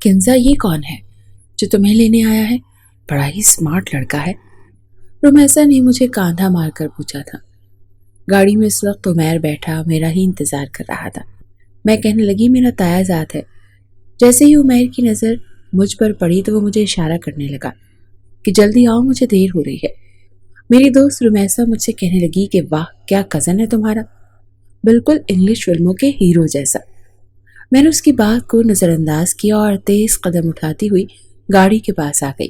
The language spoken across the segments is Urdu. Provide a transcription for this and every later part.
کنزا یہ کون ہے جو تمہیں لینے آیا ہے؟ بڑا ہی اسمارٹ لڑکا ہے، رومیسا نے مجھے کاندھا مار کر پوچھا تھا۔ گاڑی میں اس وقت عمیر بیٹھا میرا ہی انتظار کر رہا تھا۔ میں کہنے لگی میرا تایا ذات ہے۔ جیسے ہی عمیر کی نظر مجھ پر پڑی تو وہ مجھے اشارہ کرنے لگا کہ جلدی آؤ، مجھے دیر ہو رہی ہے۔ میری دوست رومیسا مجھ سے کہنے لگی کہ واہ کیا کزن ہے تمہارا، بالکل انگلش فلموں کے ہیرو جیسا۔ میں نے اس کی بات کو نظر انداز کیا اور تیز قدم اٹھاتی ہوئی گاڑی کے پاس آ گئی۔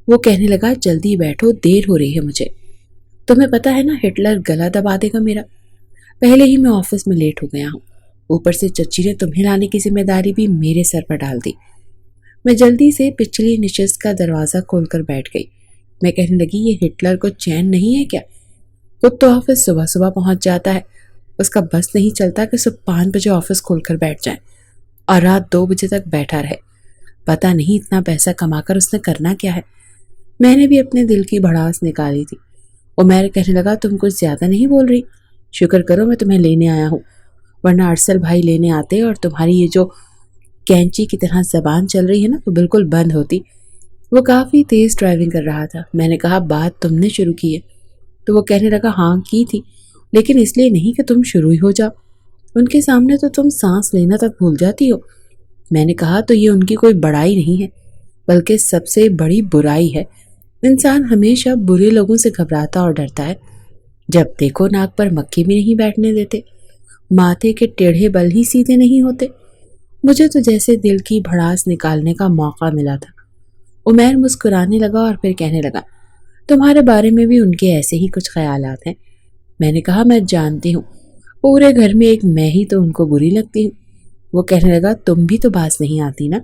وہ کہنے لگا جلدی بیٹھو، دیر ہو رہی ہے مجھے۔ تمہیں پتا ہے نا ہٹلر گلا دبا دے گا میرا، پہلے ہی میں آفس میں لیٹ ہو گیا ہوں، اوپر سے چچی نے تمہیں لانے کی ذمہ داری بھی میرے سر پر ڈال دی۔ میں جلدی سے پچھلی نشست کا دروازہ کھول کر بیٹھ گئی۔ میں کہنے لگی یہ ہٹلر کو چین نہیں ہے کیا؟ خود تو آفس صبح صبح پہنچ جاتا ہے، اس کا بس نہیں چلتا کہ صبح 5 بجے آفس کھول کر بیٹھ جائیں اور رات 2 بجے تک بیٹھا رہے۔ پتا نہیں اتنا پیسہ کما کر اس نے کرنا کیا ہے۔ میں نے بھی اپنے دل کی بھڑاس نکالی تھی۔ عمیر کہنے لگا تم کچھ زیادہ نہیں بول رہی؟ شکر کرو میں تمہیں لینے آیا ہوں، ورنہ ارسل بھائی لینے آتے اور تمہاری یہ جو کینچی کی طرح زبان چل رہی ہے نا وہ بالکل بند ہوتی۔ وہ کافی تیز ڈرائیونگ کر رہا تھا۔ میں نے کہا بات تم نے شروع کی ہے؟ تو وہ کہنے لگا ہاں کی تھی، لیکن اس لیے نہیں کہ تم شروع ہی ہو جاؤ، ان کے سامنے تو تم سانس لینا تک بھول جاتی ہو۔ میں نے کہا تو یہ ان کی کوئی بڑائی نہیں ہے، بلکہ سب سے بڑی برائی ہے۔ انسان ہمیشہ برے لوگوں سے گھبراتا اور ڈرتا ہے، جب دیکھو ناک پر مکھی بھی نہیں بیٹھنے دیتے، ماتھے کے ٹیڑھے بل ہی سیدھے نہیں ہوتے۔ مجھے تو جیسے دل کی بھڑاس نکالنے کا موقع ملا تھا۔ عمیر مسکرانے لگا اور پھر کہنے لگا تمہارے بارے میں بھی ان کے ایسے ہی کچھ خیالات ہیں۔ میں نے کہا میں جانتی ہوں، پورے گھر میں ایک میں ہی تو ان کو بری لگتی ہوں۔ وہ کہنے لگا تم بھی تو باز نہیں آتی نا،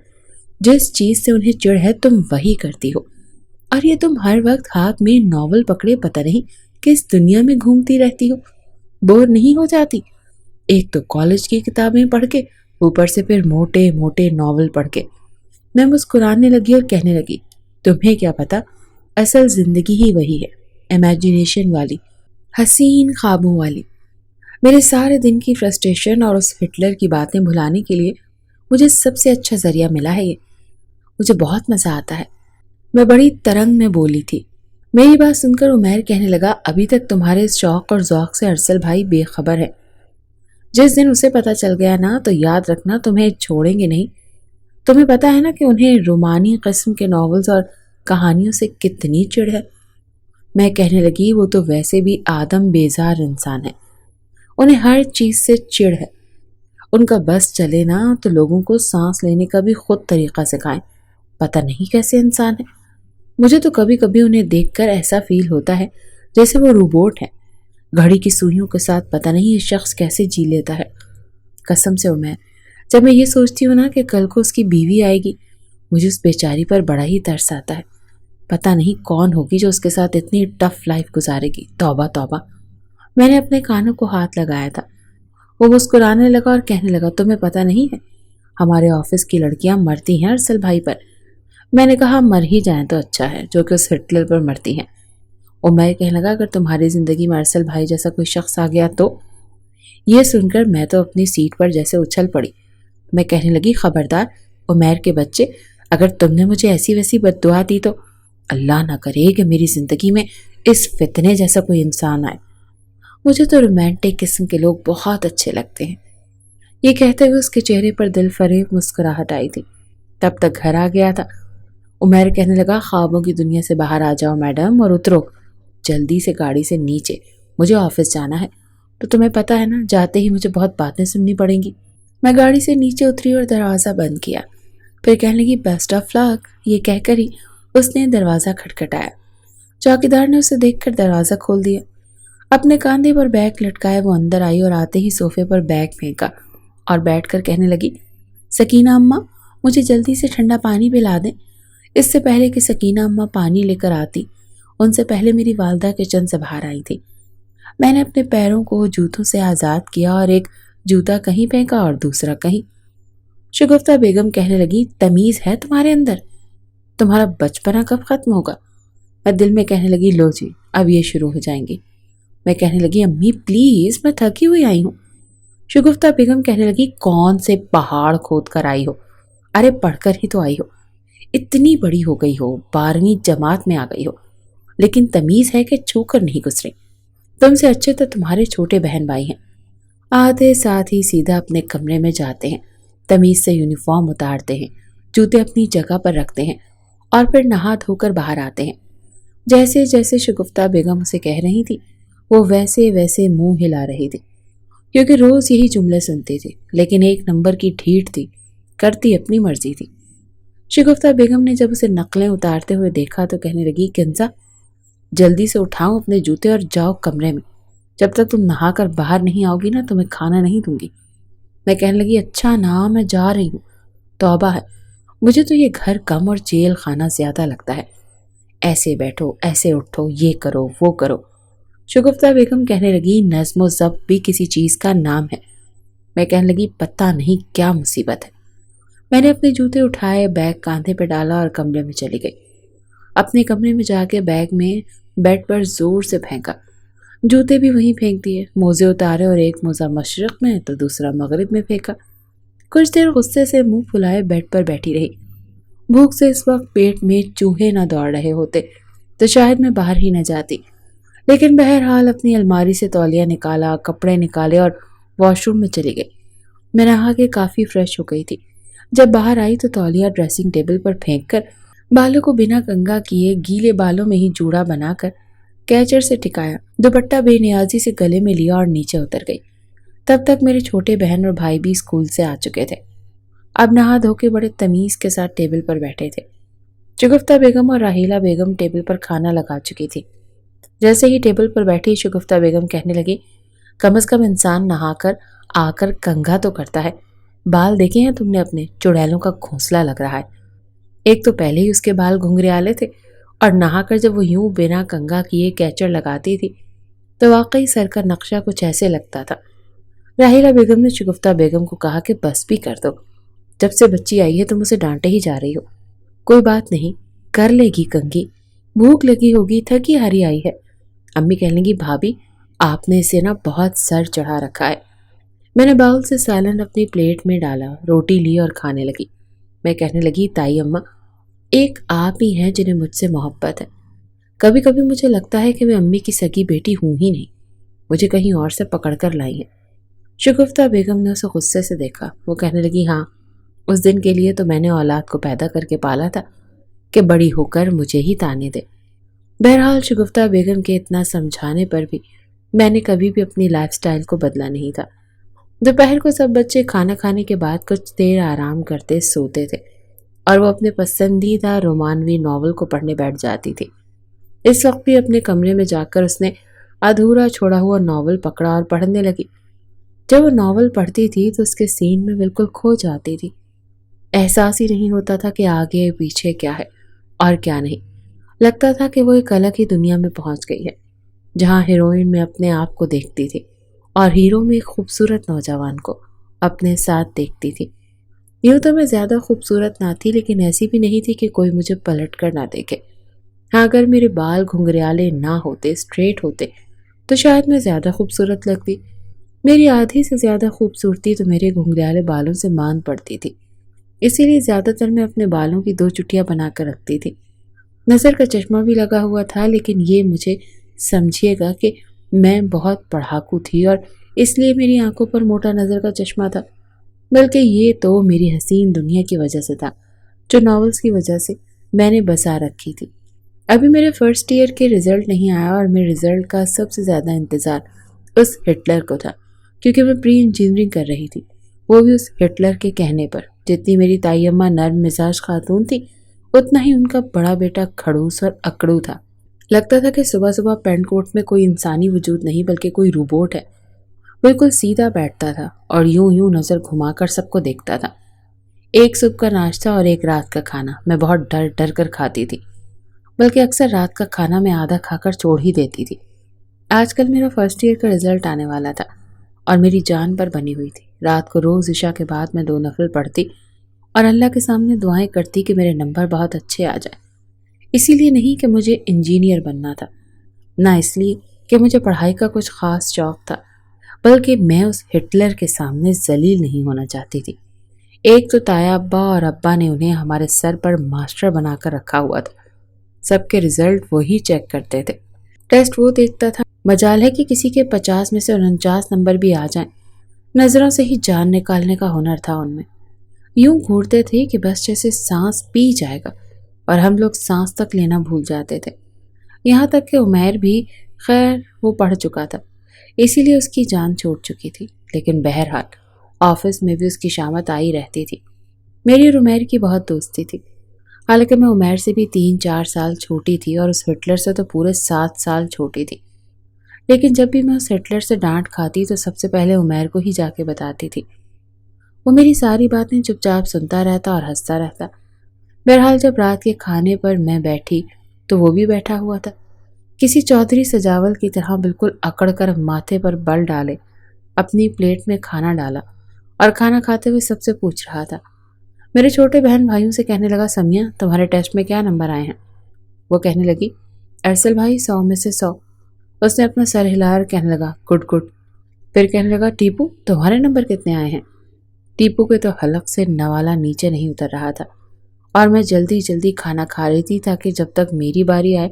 جس چیز سے انہیں چڑ ہے تم وہی کرتی ہو، اور یہ تم ہر وقت ہاتھ میں ناول پکڑے پتہ نہیں کس دنیا میں گھومتی رہتی ہو، بور نہیں ہو جاتی؟ ایک تو کالج کی کتابیں پڑھ کے، اوپر سے پھر موٹے موٹے ناول پڑھ کے۔ میں مسکرانے لگی اور کہنے لگی تمہیں کیا پتا، اصل زندگی ہی وہی ہے، امیجینیشن والی، حسین خوابوں والی۔ میرے سارے دن کی فرسٹریشن اور اس ہٹلر کی باتیں بھلانے کے لیے مجھے سب سے اچھا ذریعہ ملا ہے یہ۔ مجھے بہت مزہ آتا ہے۔ میں بڑی ترنگ میں بولی تھی۔ میری بات سن کر عمیر کہنے لگا ابھی تک تمہارے اس شوق اور ذوق سے ارسل بھائی بے خبر ہے۔ جس دن اسے پتا چل گیا نا تو یاد رکھنا تمہیں چھوڑیں گے نہیں۔ تمہیں پتا ہے نا کہ انہیں رومانی قسم کے ناولز اور کہانیوں سے کتنی چڑ ہے۔ میں کہنے لگی وہ تو ویسے بھی آدم بیزار انسان ہے، انہیں ہر چیز سے چڑ ہے۔ ان کا بس چلے نا تو لوگوں کو سانس لینے کا بھی خود طریقہ سکھائیں، پتہ نہیں کیسے انسان ہے۔ مجھے تو کبھی کبھی انہیں دیکھ کر ایسا فیل ہوتا ہے جیسے وہ روبوٹ ہے، گھڑی کی سوئیوں کے ساتھ پتہ نہیں یہ شخص کیسے جی لیتا ہے۔ قسم سے عمیر، جب میں یہ سوچتی ہوں نا کہ کل کو اس کی بیوی آئے گی، مجھے اس بیچاری پر بڑا ہی ترس آتا ہے۔ پتہ نہیں کون ہوگی جو اس کے ساتھ اتنی ٹف لائف گزارے گی۔ توبہ توبہ۔ میں نے اپنے کانوں کو ہاتھ لگایا تھا۔ وہ مسکرانے لگا اور کہنے لگا تمہیں پتہ نہیں ہے ہمارے آفس کی لڑکیاں مرتی ہیں ارسل بھائی پر۔ میں نے کہا مر ہی جائیں تو اچھا ہے جو کہ اس ہٹلر پر مرتی ہیں۔ عمیر کہنے لگا اگر تمہاری زندگی میں ارسل بھائی جیسا کوئی شخص آ گیا تو۔ یہ سن کر میں تو اپنی سیٹ پر جیسے اچھل پڑی۔ میں کہنے لگی خبردار عمیر کے بچے، اگر تم نے مجھے ایسی ویسی بد دعا دی تو اللہ نہ کرے کہ میری زندگی میں اس فتنے جیسا کوئی انسان آئے۔ مجھے تو رومانٹک قسم کے لوگ بہت اچھے لگتے ہیں۔ یہ کہتے ہوئے اس کے چہرے پر دل فریب مسکراہٹ آئی تھی۔ تب تک گھر آ گیا تھا۔ عمیر کہنے لگا خوابوں کی دنیا سے باہر آ جاؤ میڈم اور اترو جلدی سے گاڑی سے نیچے، مجھے آفس جانا ہے۔ تو تمہیں پتا ہے نا جاتے ہی مجھے بہت باتیں سننی پڑیں گی۔ میں گاڑی سے نیچے اتری اور دروازہ بند کیا، پھر کہنے لگی بیسٹ آف لک۔ یہ کہہ کر ہی اس نے دروازہ کھٹکھٹایا۔ چوکیدار نے اسے دیکھ کر دروازہ کھول دیا۔ اپنے کاندھے پر بیگ لٹکائے وہ اندر آئی اور آتے ہی صوفے پر بیگ پھینکا اور بیٹھ کر کہنے لگی سکینہ اماں مجھے جلدی سے ٹھنڈا پانی پلا دیں۔ اس سے پہلے کہ سکینہ اماں پانی لے کر آتی، ان سے پہلے میری والدہ کچن سے باہر آئی تھی۔ میں نے اپنے پیروں کو جوتوں سے آزاد کیا اور ایک جوتا کہیں پھینکا اور دوسرا کہیں۔ شگفتہ بیگم کہنے لگی تمیز ہے تمہارے اندر، تمہارا بچپنا کب ختم ہوگا؟ میں دل میں کہنے لگی لو جی اب یہ شروع ہو جائیں گی۔ میں کہنے لگی امی پلیز میں تھکی ہوئی آئی ہوں۔ شگفتہ بیگم کہنے لگی کون سے پہاڑ کھود کر آئی ہو، ارے پڑھ کر ہی تو آئی ہو، اتنی بڑی ہو گئی ہو، 12ویں جماعت میں آ گئی ہو، لیکن تمیز ہے کہ چھو کر نہیں گزرے۔ تم سے اچھے تو تمہارے چھوٹے بہن بھائی ہیں۔ آتے ساتھ ہی سیدھا اپنے کمرے میں جاتے ہیں، تمیز سے یونیفارم اتارتے ہیں، جوتے اپنی جگہ پر رکھتے ہیں اور پھر نہا دھو کر باہر آتے ہیں۔ جیسے جیسے شگفتہ بیگم اسے کہہ رہی تھی وہ ویسے ویسے منہ ہلا رہی تھی، کیونکہ روز یہی جملے سنتی تھی، لیکن ایک نمبر کی ڈھیٹ تھی، کرتی اپنی مرضی تھی۔ شگفتہ بیگم نے جب اسے نقلیں اتارتے ہوئے دیکھا تو کہنے لگی، کنزا جلدی سے اٹھاؤ اپنے جوتے اور جاؤ کمرے میں، جب تک تم نہا کر باہر نہیں آؤ گی نا تمہیں کھانا نہیں دوں گی۔ میں کہنے لگی، اچھا نا میں جا رہی ہوں، توبہ ہے، مجھے تو یہ گھر کم اور جیل خانہ زیادہ لگتا ہے، ایسے بیٹھو ایسے اٹھو، یہ کرو وہ کرو۔ شگفتہ بیگم کہنے لگی، نظم و ضبط بھی کسی چیز کا نام ہے۔ میں کہنے لگی، پتہ نہیں کیا مصیبت ہے۔ میں نے اپنے جوتے اٹھائے، بیگ کاندھے پہ ڈالا اور کمرے میں چلی گئی۔ اپنے کمرے میں جا کے بیگ میں بیڈ پر زور سے پھینکا، جوتے بھی وہیں پھینک دیے، موزے اتارے اور ایک موزہ مشرق میں تو دوسرا مغرب میں پھینکا۔ کچھ دیر غصے سے منہ پھلائے بیڈ پر بیٹھی رہی۔ بھوک سے اس وقت پیٹ میں چوہے نہ دوڑ رہے ہوتے تو شاید میں باہر ہی نہ جاتی، لیکن بہرحال اپنی الماری سے تولیہ نکالا، کپڑے نکالے اور واش روم میں چلی گئی۔ میں نہا کے کافی فریش ہو گئی تھی۔ جب باہر آئی تو تولیہ ڈریسنگ ٹیبل پر پھینک کر بالوں کو بنا کنگھا کیے گیلے بالوں میں ہی جوڑا بنا کر کیچر سے ٹکایا، دوپٹہ بے نیازی سے گلے میں لیا اور نیچے اتر گئی۔ تب تک میرے چھوٹے بہن اور بھائی بھی اسکول سے آ چکے تھے، اب نہا دھو کے بڑے تمیز کے ساتھ ٹیبل پر بیٹھے تھے۔ شگفتہ بیگم اور راحیلہ بیگم ٹیبل پر کھانا لگا چکی تھی۔ جیسے ہی ٹیبل پر بیٹھی شگفتہ بیگم کہنے لگی، کم از کم انسان نہا کر آ کر کنگھا تو کرتا ہے، بال دیکھے ہیں تم نے اپنے؟ چڑیلوں کا گھونسلہ لگ رہا ہے۔ ایک تو پہلے ہی اس کے بال گھنگریالے تھے اور نہا کر جب وہ یوں بنا کنگھا کیے کیچر لگاتی تھی تو واقعی سر کا نقشہ کچھ ایسے لگتا تھا۔ راحیلہ بیگم نے شگفتہ بیگم کو کہا کہ بس بھی کر دو، جب سے بچی آئی ہے تم اسے ڈانٹے ہی جا رہی ہو، کوئی بات نہیں، کر لے گی کنگھی، بھوک لگی ہوگی، تھکی ہاری آئی ہے۔ امی کہنے لگی، بھابھی آپ نے اسے نا بہت سر چڑھا رکھا ہے۔ میں نے باؤل سے سالن اپنی پلیٹ میں ڈالا، روٹی لی اور کھانے لگی۔ میں کہنے لگی، تائی اماں ایک آپ ہی ہیں جنہیں مجھ سے محبت ہے، کبھی کبھی مجھے لگتا ہے کہ میں امی کی سگی بیٹی ہوں ہی نہیں، مجھے کہیں اور سے پکڑ کر لائی ہیں۔ شگفتہ بیگم نے اسے غصے سے دیکھا، وہ کہنے لگی، ہاں اس دن کے لیے تو میں نے اولاد کو پیدا کر کے پالا تھا کہ بڑی ہو کر مجھے ہی تانے دے۔ بہرحال شگفتہ بیگم کے اتنا سمجھانے پر بھی میں نے کبھی بھی اپنی لائف سٹائل کو بدلا نہیں تھا۔ دوپہر کو سب بچے کھانا کھانے کے بعد کچھ دیر آرام کرتے سوتے تھے اور وہ اپنے پسندیدہ رومانوی ناول کو پڑھنے بیٹھ جاتی تھی۔ اس وقت بھی اپنے کمرے میں جا کر اس نے ادھورا چھوڑا ہوا ناول پکڑا اور پڑھنے لگی۔ جب وہ ناول پڑھتی تھی تو اس کے سین میں بالکل کھو جاتی تھی، احساس ہی نہیں ہوتا تھا کہ آگے پیچھے کیا ہے اور کیا نہیں۔ لگتا تھا کہ وہ ایک الگ ہی دنیا میں پہنچ گئی ہے، جہاں ہیروئن میں اپنے آپ کو دیکھتی تھی اور ہیرو میں ایک خوبصورت نوجوان کو اپنے ساتھ دیکھتی تھی۔ یوں تو میں زیادہ خوبصورت نہ تھی، لیکن ایسی بھی نہیں تھی کہ کوئی مجھے پلٹ کر نہ دیکھے۔ ہاں اگر میرے بال گھنگریالے نہ ہوتے، اسٹریٹ ہوتے، تو شاید میں زیادہ خوبصورت لگتی۔ میری آدھی سے زیادہ خوبصورتی تو میرے گھنگریالے بالوں سے مان پڑتی تھی، اسی لیے زیادہ تر میں اپنے بالوں کی 2 چٹیاں بنا کر رکھتی تھی۔ نظر کا چشمہ بھی لگا ہوا تھا، لیکن یہ مجھے سمجھیے گا کہ میں بہت پڑھاکو تھی اور اس لیے میری آنکھوں پر موٹا نظر کا چشمہ تھا، بلکہ یہ تو میری حسین دنیا کی وجہ سے تھا جو ناولز کی وجہ سے میں نے بسا رکھی تھی۔ ابھی میرے فرسٹ ایئر کے رزلٹ نہیں آیا اور میرے رزلٹ کا سب سے زیادہ انتظار اس ہٹلر کو تھا، کیونکہ میں پری انجینئرنگ کر رہی تھی، وہ بھی اس ہٹلر کے کہنے پر۔ جتنی میری تائی اماں نرم مزاج خاتون تھی، اتنا ہی ان کا بڑا بیٹا کھڑوس اور اکڑو تھا۔ لگتا تھا کہ صبح صبح پینٹ کوٹ میں کوئی انسانی وجود نہیں بلکہ کوئی روبوٹ ہے۔ بالکل سیدھا بیٹھتا تھا اور یوں نظر گھما کر سب کو دیکھتا تھا۔ ایک صبح کا ناشتہ اور ایک رات کا کھانا میں بہت ڈر ڈر کر کھاتی تھی، بلکہ اکثر رات کا کھانا میں آدھا کھا کر چھوڑ ہی دیتی تھی۔ آج کل میرا فرسٹ ایئر کا رزلٹ آنے والا تھا اور میری جان پر بنی ہوئی تھی۔ رات کو روز عشاء کے بعد میں 2 نفل پڑھتی اور اللہ کے سامنے دعائیں کرتی کہ میرے نمبر بہت اچھے آ جائیں۔ اسی لیے نہیں کہ مجھے انجینئر بننا تھا، نہ اس لیے کہ مجھے پڑھائی کا کچھ خاص شوق تھا، بلکہ میں اس ہٹلر کے سامنے ذلیل نہیں ہونا چاہتی تھی۔ ایک تو تایا ابا اور ابا نے انہیں ہمارے سر پر ماسٹر بنا کر رکھا ہوا تھا، سب کے رزلٹ وہی چیک کرتے تھے، ٹیسٹ وہ دیکھتا تھا، مجال ہے کہ کسی کے 50 میں سے 49 نمبر بھی آ جائیں، نظروں سے ہی جان نکالنے کا ہنر تھا ان میں، یوں گھورتے تھے کہ بس جیسے سانس پی جائے گا، اور ہم لوگ سانس تک لینا بھول جاتے تھے، یہاں تک کہ عمیر بھی، خیر وہ پڑھ چکا تھا اسی لیے اس کی جان چھوٹ چکی تھی، لیکن بہرحال آفس میں بھی اس کی شامت آئی رہتی تھی۔ میری اور عمیر کی بہت دوستی تھی، حالانکہ میں عمیر سے بھی 3-4 سال چھوٹی تھی اور اس ہٹلر سے تو پورے 7 سال چھوٹی تھی، لیکن جب بھی میں اس ہٹلر سے ڈانٹ کھاتی تو سب سے پہلے عمیر کو ہی جا کے بتاتی تھی، وہ میری ساری باتیں چپ چاپ سنتا رہتا اور ہنستا رہتا۔ بہرحال جب رات کے کھانے پر میں بیٹھی تو وہ بھی بیٹھا ہوا تھا، کسی چودھری سجاول کی طرح بالکل اکڑ کر ماتھے پر بل ڈالے اپنی پلیٹ میں کھانا ڈالا اور کھانا کھاتے ہوئے سب سے پوچھ رہا تھا، میرے چھوٹے بہن بھائیوں سے کہنے لگا، سمیہ تمہارے ٹیسٹ میں کیا نمبر آئے ہیں؟ وہ کہنے لگی، ارسل بھائی 100 میں سے 100۔ اس نے اپنا سر ہلا کر کہنے لگا، گڈ گڈ۔ پھر کہنے لگا، ٹیپو تمہارے نمبر کتنے آئے ہیں؟ ٹیپو کے تو حلق سے نوالا نیچے نہیں اتر رہا تھا، اور میں جلدی جلدی کھانا کھا رہی تھی تاکہ جب تک میری باری آئے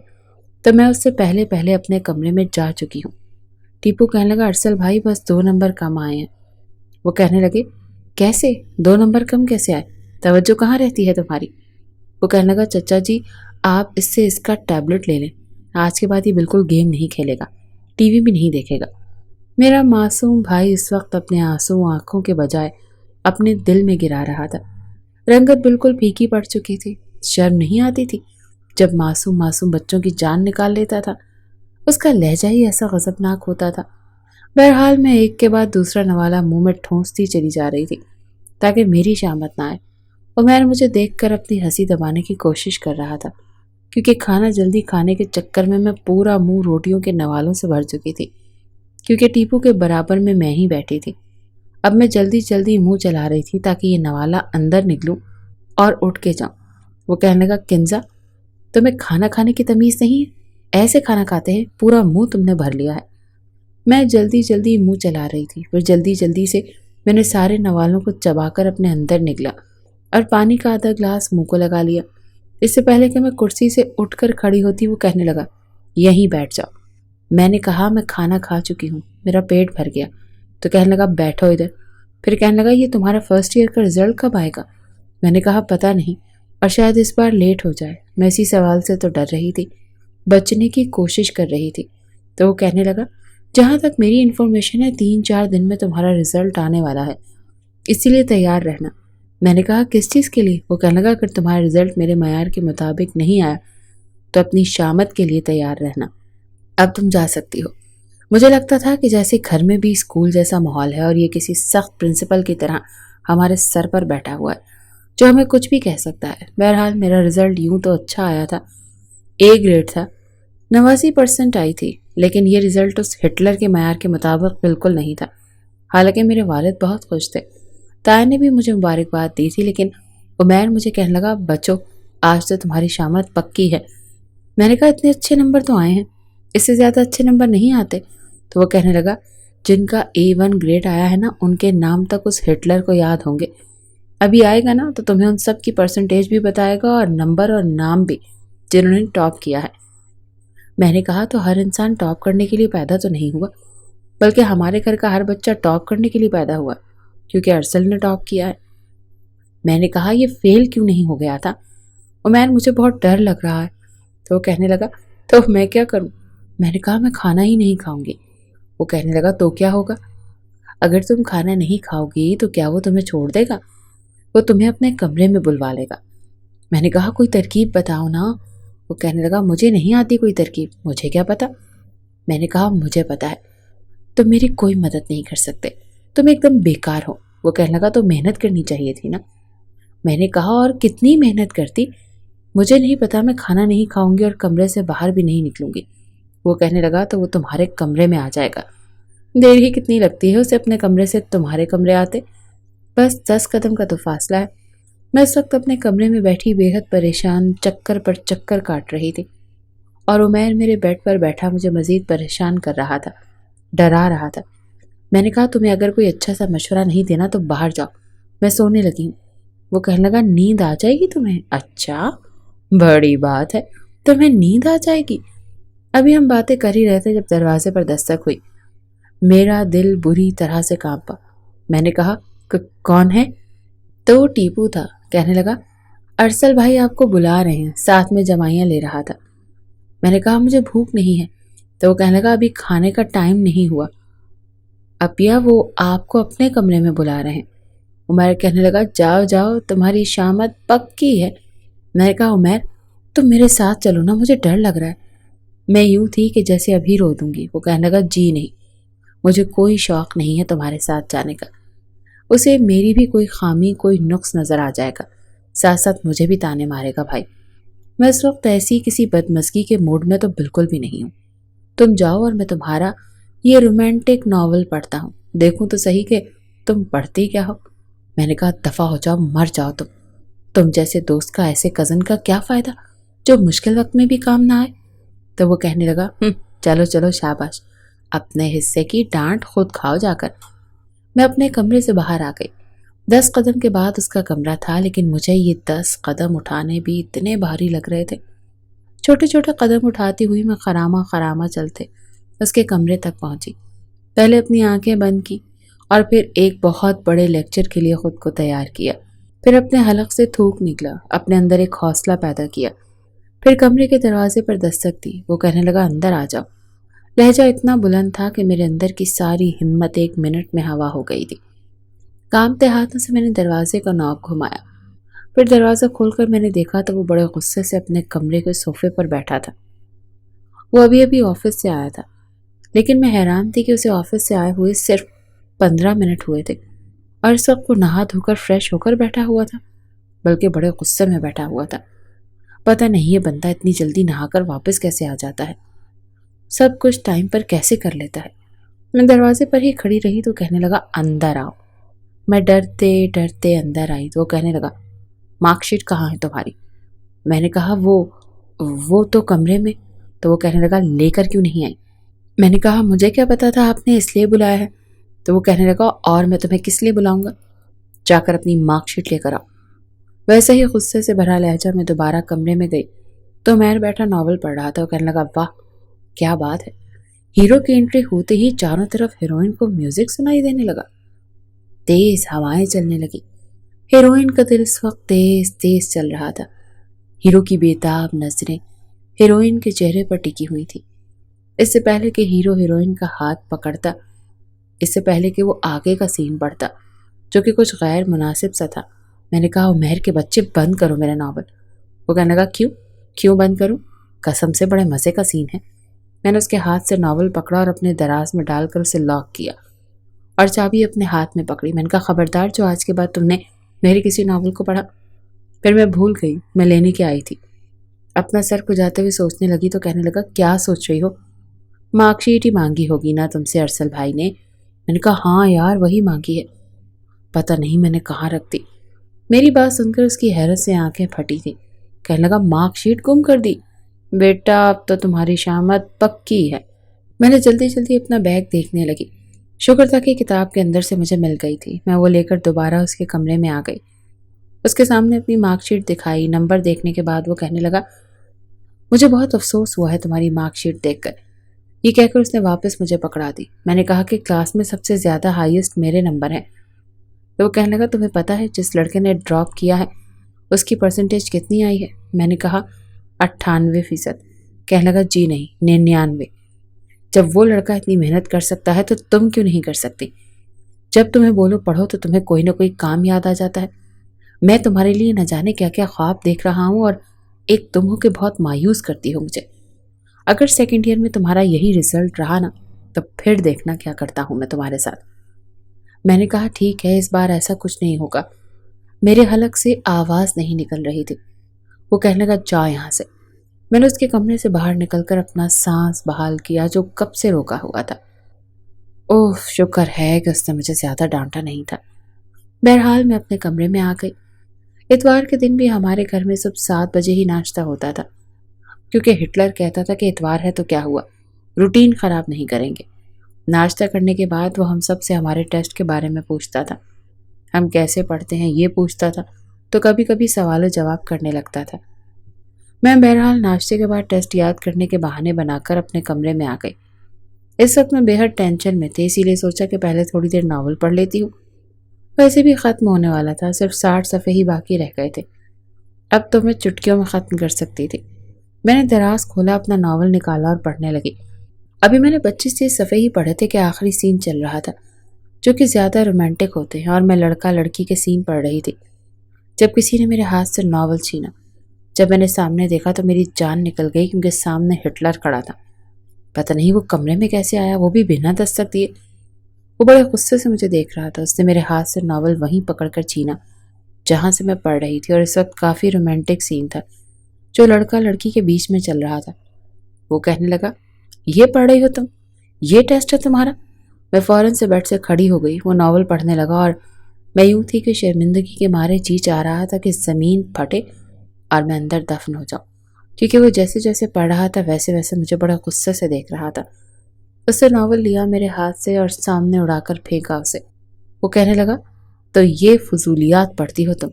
تو میں اس سے پہلے پہلے اپنے کمرے میں جا چکی ہوں۔ ٹیپو کہنے لگا، ارسل بھائی بس 2 نمبر کم آئے ہیں۔ وہ کہنے لگے، کیسے 2 نمبر کم کیسے آئے؟ توجہ کہاں رہتی ہے تمہاری؟ وہ کہنے لگا، چچا جی آپ اس سے اس کا ٹیبلٹ لے لیں، آج کے بعد یہ بالکل گیم نہیں کھیلے گا، ٹی وی بھی نہیں دیکھے گا۔ میرا معصوم بھائی اس وقت اپنے آنسو آنکھوں کے بجائے اپنے دل میں گرا رہا تھا، رنگت بالکل پھیکی پڑ چکی تھی، شرم نہیں آتی تھی جب معصوم معصوم بچوں کی جان نکال لیتا تھا، اس کا لہجہ ہی ایسا غضبناک ہوتا تھا۔ بہرحال میں ایک کے بعد دوسرا نوالا منہ میں ٹھونستی چلی جا رہی تھی تاکہ میری شامت نہ آئے۔ عمیر مجھے دیکھ کر اپنی ہنسی دبانے کی کوشش کر رہا تھا، کیونکہ کھانا جلدی کھانے کے چکر میں پورا منہ روٹیوں کے نوالوں سے بھر چکی تھی، کیونکہ ٹیپو کے برابر میں ہی بیٹھی تھی۔ اب میں جلدی جلدی منہ چلا رہی تھی تاکہ یہ نوالا اندر نکلوں اور اٹھ کے جاؤں۔ وہ کہنے لگا، کنزا تمہیں کھانا کھانے کی تمیز نہیں ہے؟ ایسے کھانا کھاتے ہیں، پورا منہ تم نے بھر لیا ہے۔ میں جلدی جلدی منہ چلا رہی تھی، پھر جلدی جلدی سے میں نے سارے نوالوں کو چبا کر اپنے اندر نگلا اور پانی کا آدھا گلاس منہ کو لگا لیا۔ اس سے پہلے کہ میں کرسی سے اٹھ کر کھڑی ہوتی وہ کہنے لگا، یہیں بیٹھ جاؤ۔ میں نے کہا میں کھانا کھا چکی ہوں، میرا پیٹ بھر گیا۔ تو کہنے لگا، بیٹھو ادھر۔ پھر کہنے لگا، یہ تمہارا فرسٹ ایئر کا رزلٹ کب آئے گا؟ میں نے کہا پتہ نہیں، اور شاید اس بار لیٹ ہو جائے۔ میں اسی سوال سے تو ڈر رہی تھی، بچنے کی کوشش کر رہی تھی۔ تو وہ کہنے لگا، جہاں تک میری انفارمیشن ہے 3-4 دن میں تمہارا رزلٹ آنے والا ہے، اسی لیے تیار رہنا۔ میں نے کہا کس چیز کے لیے؟ وہ کہنے لگا، اگر تمہارا رزلٹ میرے معیار کے مطابق نہیں آیا تو اپنی شامت کے لیے تیار رہنا، اب تم جا سکتی ہو۔ مجھے لگتا تھا کہ جیسے گھر میں بھی اسکول جیسا ماحول ہے اور یہ کسی سخت پرنسپل کی طرح ہمارے سر پر بیٹھا ہوا ہے جو ہمیں کچھ بھی کہہ سکتا ہے۔ بہرحال میرا رزلٹ یوں تو اچھا آیا تھا، اے گریڈ تھا، 89% آئی تھی، لیکن یہ رزلٹ اس ہٹلر کے معیار کے مطابق بالکل نہیں تھا۔ حالانکہ میرے والد بہت خوش تھے، تایا نے بھی مجھے مبارکباد دی تھی، لیکن عمیر مجھے کہنے لگا، بچو آج تو تمہاری شامت پکی ہے۔ میں نے کہا اتنے اچھے نمبر تو آئے ہیں، اس سے زیادہ اچھے نمبر نہیں آتے۔ تو وہ کہنے لگا، جن کا A1 گریڈ آیا ہے نا ان کے نام تک اس ہٹلر کو یاد ہوں گے، ابھی آئے گا نا تو تمہیں ان سب کی پرسنٹیج بھی بتائے گا اور نمبر اور نام بھی جنہوں نے ٹاپ کیا ہے۔ میں نے کہا تو ہر انسان ٹاپ کرنے کے لیے پیدا تو نہیں ہوا، بلکہ ہمارے گھر کا ہر بچہ ٹاپ کرنے کے لیے پیدا ہوا کیونکہ ارسل نے ٹاپ کیا ہے۔ میں نے کہا یہ فیل کیوں نہیں ہو گیا تھا؟ عمیر مجھے بہت ڈر لگ رہا ہے۔ تو وہ کہنے لگا، تو میں کیا کروں؟ میں نے کہا میں کھانا ہی نہیں کھاؤں گی۔ وہ کہنے لگا، تو کیا ہوگا؟ اگر تم کھانا نہیں کھاؤ گی تو کیا وہ تمہیں چھوڑ دے گا؟ وہ تمہیں اپنے کمرے میں بلوا لے گا۔ میں نے کہا کوئی ترکیب بتاؤ نا۔ وہ کہنے لگا، مجھے نہیں آتی کوئی ترکیب، مجھے کیا پتا؟ میں نے کہا مجھے پتا ہے، تم میری کوئی مدد نہیں کر سکتے، تم ایک دم بیکار ہو۔ وہ کہنے لگا، تو محنت کرنی چاہیے تھی نا۔ میں نے کہا اور کتنی محنت کرتی؟ مجھے نہیں پتا، میں کھانا نہیں کھاؤں گی اور کمرے سے باہر بھی نہیں نکلوں گی۔ وہ کہنے لگا، تو وہ تمہارے کمرے میں آ جائے گا، دیر ہی کتنی لگتی ہے اسے اپنے کمرے سے تمہارے کمرے آتے، بس 10 قدم کا تو فاصلہ ہے۔ میں اس وقت اپنے کمرے میں بیٹھی بے حد پریشان چکر پر چکر کاٹ رہی تھی، اور عمیر میرے بیڈ پر بیٹھا مجھے مزید پریشان کر رہا تھا، ڈرا رہا تھا۔ میں نے کہا تمہیں اگر کوئی اچھا سا مشورہ نہیں دینا تو باہر جاؤ، میں سونے لگی ہوں۔ وہ کہنے لگا نیند آ جائے گی تمہیں؟ اچھا بڑی بات ہے، تمہیں نیند آ جائے گی؟ ابھی ہم باتیں کر ہی رہے تھے جب دروازے پر دستک ہوئی۔ میرا دل بری طرح سے کانپا۔ میں نے کہا کون ہے؟ تو وہ ٹیپو تھا۔ کہنے لگا ارسل بھائی آپ کو بلا رہے ہیں، ساتھ میں جمائیاں لے رہا تھا۔ میں نے کہا مجھے بھوک نہیں ہے۔ تو وہ کہنے لگا ابھی کھانے کا ٹائم نہیں ہوا اپیا، وہ آپ کو اپنے کمرے میں بلا رہے ہیں۔ عمیر کہنے لگا جاؤ جاؤ، تمہاری شامت پکی ہے۔ میں نے کہا عمیر تم میرے ساتھ چلو نا، مجھے ڈر لگ رہا ہے۔ میں یوں تھی کہ جیسے ابھی رو دوں گی۔ وہ کہنے لگا جی نہیں، مجھے کوئی شوق نہیں ہے تمہارے ساتھ جانے کا۔ اسے میری بھی کوئی خامی، کوئی نقص نظر آ جائے گا، ساتھ ساتھ مجھے بھی تانے مارے گا بھائی۔ میں اس وقت ایسی کسی بدمزگی کے موڈ میں تو بالکل بھی نہیں ہوں۔ تم جاؤ اور میں تمہارا یہ رومانٹک ناول پڑھتا ہوں، دیکھوں تو صحیح کہ تم پڑھتی کیا ہو۔ میں نے کہا دفع ہو جاؤ، مر جاؤ تم جیسے دوست کا ایسے کزن کا کیا فائدہ جو مشکل وقت میں بھی کام نہ آئے۔ تو وہ کہنے لگا چلو چلو شاباش، اپنے حصے کی ڈانٹ خود کھاؤ جا کر۔ میں اپنے کمرے سے باہر آ گئی۔ 10 قدم کے بعد اس کا کمرہ تھا، لیکن مجھے یہ 10 قدم اٹھانے بھی اتنے بھاری لگ رہے تھے۔ چھوٹے چھوٹے قدم اٹھاتی ہوئی میں خرامہ چلتے اس کے کمرے تک پہنچی۔ پہلے اپنی آنکھیں بند کی اور پھر ایک بہت بڑے لیکچر کے لیے خود کو تیار کیا۔ پھر اپنے حلق سے تھوک نکلا، اپنے اندر ایک حوصلہ پیدا کیا۔ پھر کمرے کے دروازے پر دستک دی۔ وہ کہنے لگا اندر آ جاؤ۔ لہجہ اتنا بلند تھا کہ میرے اندر کی ساری ہمت 1 منٹ میں ہوا ہو گئی تھی۔ کانپتے ہاتھوں سے میں نے دروازے کا نوب گھمایا۔ پھر دروازہ کھول کر میں نے دیکھا تو وہ بڑے غصے سے اپنے کمرے کے صوفے پر بیٹھا تھا۔ وہ ابھی آفس سے آیا تھا، لیکن میں حیران تھی کہ اسے آفس سے آئے ہوئے صرف 15 منٹ ہوئے تھے اور اس وقت وہ نہا دھو کر فریش ہو کر بیٹھا ہوا تھا، بلکہ بڑے غصے میں بیٹھا ہوا تھا۔ پتہ نہیں یہ بندہ اتنی جلدی نہا کر واپس کیسے آ جاتا ہے، سب کچھ ٹائم پر کیسے کر لیتا ہے۔ میں دروازے پر ہی کھڑی رہی تو کہنے لگا اندر آؤ۔ میں ڈرتے ڈرتے اندر آئی تو وہ کہنے لگا مارک شیٹ کہاں ہے تمہاری؟ میں نے کہا وہ تو کمرے میں۔ تو وہ کہنے لگا لے کر کیوں نہیں آئی؟ میں نے کہا مجھے کیا پتا تھا آپ نے اس لیے بلایا ہے۔ تو وہ کہنے لگا اور میں تمہیں کس لیے بلاؤں گا؟ جا کر اپنی مارک شیٹ لے کر آؤ۔ ویسے ہی غصے سے بھرا لہجہ میں دوبارہ کمرے میں گئی تو عمیر بیٹھا ناول پڑھ رہا تھا۔ وہ کہنے لگا واہ کیا بات ہے، ہیرو کی انٹری ہوتے ہی چاروں طرف ہیروئن کو میوزک سنائی دینے لگا۔ تیز ہوائیں چلنے لگی۔ ہیروئن کا دل اس وقت تیز تیز چل رہا تھا۔ ہیرو کی بےتاب نظریں ہیروئن کے چہرے پر ٹکی ہوئی تھی۔ اس سے پہلے کہ ہیرو ہیروئن کا ہاتھ پکڑتا، اس سے پہلے کہ وہ آگے کا سین پڑھتا جو کہ کچھ غیر مناسب سا تھا، میں نے کہا عمیر کے بچے بند کرو میرا ناول۔ وہ کہنے لگا کیوں بند کروں؟ قسم سے بڑے مزے کا سین ہے۔ میں نے اس کے ہاتھ سے ناول پکڑا اور اپنے دراز میں ڈال کر اسے لاک کیا اور چابی اپنے ہاتھ میں پکڑی۔ میں نے کہا خبردار جو آج کے بعد تم نے میرے کسی ناول کو پڑھا۔ پھر میں بھول گئی میں لینے کے آئی تھی۔ اپنا سر کھجاتے ہوئے سوچنے لگی تو کہنے لگا کیا سوچ رہی ہو؟ مارک شیٹ ہی مانگی ہوگی نا تم سے ارسل بھائی نے؟ میں نے کہا ہاں یار وہی مانگی ہے، پتہ نہیں میں نے کہاں رکھ دی۔ میری بات سن کر اس کی حیرت سے آنکھیں پھٹی تھی۔ کہنے لگا مارک شیٹ گم کر دی؟ بیٹا اب تو تمہاری شامت پکی ہے۔ میں نے جلدی جلدی اپنا بیگ دیکھنے لگی۔ شکر تھا کہ کتاب کے اندر سے مجھے مل گئی تھی۔ میں وہ لے کر دوبارہ اس کے کمرے میں آ گئی، اس کے سامنے اپنی مارک شیٹ دکھائی۔ نمبر دیکھنے کے بعد وہ کہنے لگا مجھے بہت افسوس ہوا ہے تمہاری مارک شیٹ دیکھ کر۔ یہ کہہ کر اس نے واپس مجھے پکڑا دی۔ میں نے کہا کہ کلاس میں سب سے زیادہ ہائیسٹ میرے نمبر ہیں۔ تو وہ کہنے لگا تمہیں پتہ ہے جس لڑکے نے ڈراپ کیا ہے اس کی پرسنٹیج کتنی آئی ہے؟ میں نے کہا 98%۔ کہنے لگا جی نہیں 99۔ جب وہ لڑکا اتنی محنت کر سکتا ہے تو تم کیوں نہیں کر سکتی؟ جب تمہیں بولو پڑھو تو تمہیں کوئی نہ کوئی کام یاد آ جاتا ہے۔ میں تمہارے لیے نہ جانے کیا کیا خواب دیکھ رہا ہوں اور ایک تم ہو کہ بہت مایوس کرتی ہو مجھے۔ اگر سیکنڈ ایئر میں تمہارا یہی رزلٹ رہا نا تو پھر دیکھنا کیا کرتا ہوں میں تمہارے ساتھ۔ میں نے کہا ٹھیک ہے اس بار ایسا کچھ نہیں ہوگا۔ میرے حلق سے آواز نہیں نکل رہی تھی۔ وہ کہنے لگا جا یہاں سے۔ میں نے اس کے کمرے سے باہر نکل کر اپنا سانس بحال کیا جو کب سے روکا ہوا تھا۔ اوہ شکر ہے کہ اس نے مجھے زیادہ ڈانٹا نہیں تھا۔ بہرحال میں اپنے کمرے میں آ گئی۔ اتوار کے دن بھی ہمارے گھر میں صبح 7 بجے ہی ناشتہ ہوتا تھا، کیونکہ ہٹلر کہتا تھا کہ اتوار ہے تو کیا ہوا، روٹین خراب نہیں کریں گے۔ ناشتہ کرنے کے بعد وہ ہم سب سے ہمارے ٹیسٹ کے بارے میں پوچھتا تھا، ہم کیسے پڑھتے ہیں یہ پوچھتا تھا، تو کبھی کبھی سوال و جواب کرنے لگتا تھا۔ میں بہرحال ناشتے کے بعد ٹیسٹ یاد کرنے کے بہانے بنا کر اپنے کمرے میں آ گئی۔ اس وقت میں بے حد ٹینشن میں تھی، اسی لیے سوچا کہ پہلے تھوڑی دیر ناول پڑھ لیتی ہوں۔ ویسے بھی ختم ہونے والا تھا، صرف 60 صفحے ہی باقی رہ گئے تھے۔ اب تو میں چٹکیوں میں ختم کر سکتی تھی۔ میں نے دراز کھولا، اپنا ناول نکالا اور پڑھنے لگی۔ ابھی میں نے 25-30 صفحے ہی پڑھے تھے کہ آخری سین چل رہا تھا، جو کہ زیادہ رومانٹک ہوتے ہیں، اور میں لڑکا لڑکی کے سین پڑھ رہی تھی جب کسی نے میرے ہاتھ سے ناول چھینا۔ جب میں نے سامنے دیکھا تو میری جان نکل گئی، کیونکہ سامنے ہٹلر کھڑا تھا۔ پتہ نہیں وہ کمرے میں کیسے آیا، وہ بھی بنا دستک دیے۔ وہ بڑے غصے سے مجھے دیکھ رہا تھا۔ اس نے میرے ہاتھ سے ناول وہیں پکڑ کر چھینا جہاں سے میں پڑھ رہی تھی، اور اس وقت کافی رومانٹک سین تھا جو لڑکا لڑکی کے بیچ میں چل رہا تھا۔ وہ کہنے لگا، یہ پڑھ رہی ہو تم؟ یہ ٹیسٹ ہے تمہارا؟ میں فوراً سے بیٹھ سے کھڑی ہو گئی۔ وہ ناول پڑھنے لگا اور میں یوں تھی کہ شرمندگی کے مارے جی چاہ رہا تھا کہ زمین پھٹے اور میں اندر دفن ہو جاؤں، کیونکہ وہ جیسے جیسے پڑھ رہا تھا ویسے ویسے مجھے بڑے غصے سے دیکھ رہا تھا۔ اس نے ناول لیا میرے ہاتھ سے اور سامنے اڑا کر پھینکا اسے۔ وہ کہنے لگا، تو یہ فضولیات پڑھتی ہو تم؟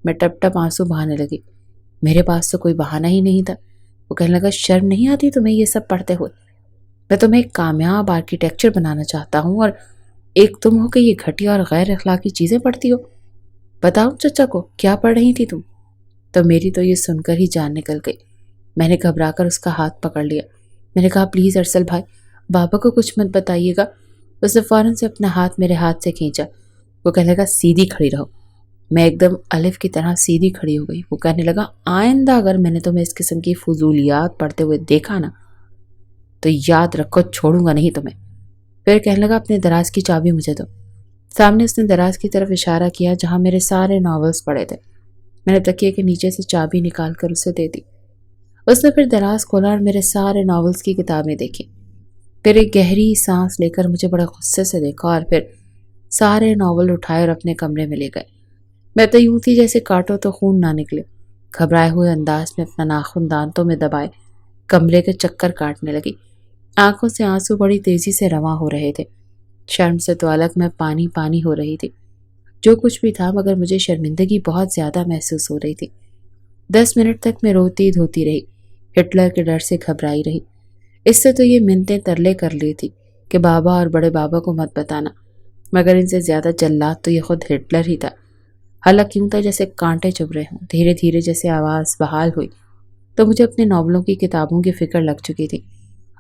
میں ٹپ ٹپ آنسو بہانے لگی۔ میرے پاس تو کوئی بہانہ ہی نہیں تھا۔ وہ کہنے لگا، شرم نہیں آتی تمہیں یہ سب پڑھتے ہوئے؟ میں تمہیں ایک کامیاب آرکیٹیکچر بنانا چاہتا ہوں، اور ایک تم ہو کہ یہ گھٹیا اور غیر اخلاقی چیزیں پڑھتی ہو۔ بتاؤ چچا کو، کیا پڑھ رہی تھی تم؟ تو میری تو یہ سن کر ہی جان نکل گئی۔ میں نے گھبرا کر اس کا ہاتھ پکڑ لیا۔ میں نے کہا، پلیز ارسل بھائی، بابا کو کچھ مت بتائیے گا۔ اس نے فوراً سے اپنا ہاتھ میرے ہاتھ سے کھینچا۔ وہ کہنے لگا، سیدھی کھڑی رہو۔ میں ایک دم الف کی طرح سیدھی کھڑی ہو گئی۔ وہ کہنے لگا، آئندہ اگر میں نے تمہیں اس قسم کی فضولیات پڑھتے ہوئے دیکھا نا تو یاد رکھو، چھوڑوں گا نہیں تمہیں۔ پھر کہنے لگا، اپنے دراز کی چابی مجھے دو۔ سامنے اس نے دراز کی طرف اشارہ کیا جہاں میرے سارے ناولز پڑے تھے۔ میں نے تکیے کے نیچے سے چابی نکال کر اسے دے دی۔ اس نے پھر دراز کھولا اور میرے سارے ناولز کی کتابیں دیکھی۔ پھر ایک گہری سانس لے کر مجھے بڑے غصے سے دیکھا اور پھر سارے ناول اٹھائے اور اپنے کمرے میں لے گئے۔ میں تو یوں تھی جیسے کاٹو تو خون نہ نکلے۔ گھبرائے ہوئے انداز میں اپنا ناخن دانتوں میں دبائے کمرے کے چکر کاٹنے لگی۔ آنکھوں سے آنسو بڑی تیزی سے رواں ہو رہے تھے۔ شرم سے تو الگ میں پانی پانی ہو رہی تھی۔ جو کچھ بھی تھا، مگر مجھے شرمندگی بہت زیادہ محسوس ہو رہی تھی۔ 10 منٹ تک میں روتی دھوتی رہی، ہٹلر کے ڈر سے گھبرائی رہی۔ اس سے تو یہ منتیں ترلے کر لی تھی کہ بابا اور بڑے بابا کو مت بتانا، مگر ان سے زیادہ جلاد تو یہ خود ہٹلر ہی تھا۔ حلق یوں تھا جیسے کانٹے چبھ رہے ہوں۔ دھیرے دھیرے جیسے آواز بحال ہوئی تو مجھے اپنے ناولوں کی کتابوں کی فکر لگ چکی تھی۔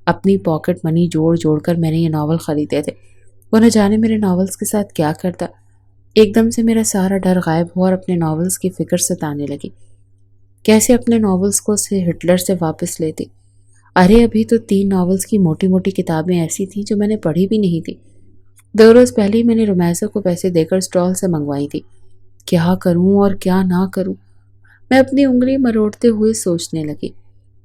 اپنی پاکٹ منی جوڑ جوڑ کر میں نے یہ ناول خریدے تھے۔ وہ نہ جانے میرے ناولز کے ساتھ کیا کرتا۔ ایک دم سے میرا سارا ڈر غائب ہوا اور اپنے ناولز کی فکر ستانے لگی۔ کیسے اپنے ناولز کو سے ہٹلر سے واپس لیتی؟ ارے ابھی تو 3 ناولز کی موٹی موٹی کتابیں ایسی تھیں جو میں نے پڑھی بھی نہیں تھی۔ 2 روز پہلے ہی میں نے رومیسا کو پیسے دے کر اسٹال سے منگوائی تھی۔ کیا کروں اور کیا نہ کروں؟ میں اپنی انگلی مروڑتے ہوئے سوچنے لگی۔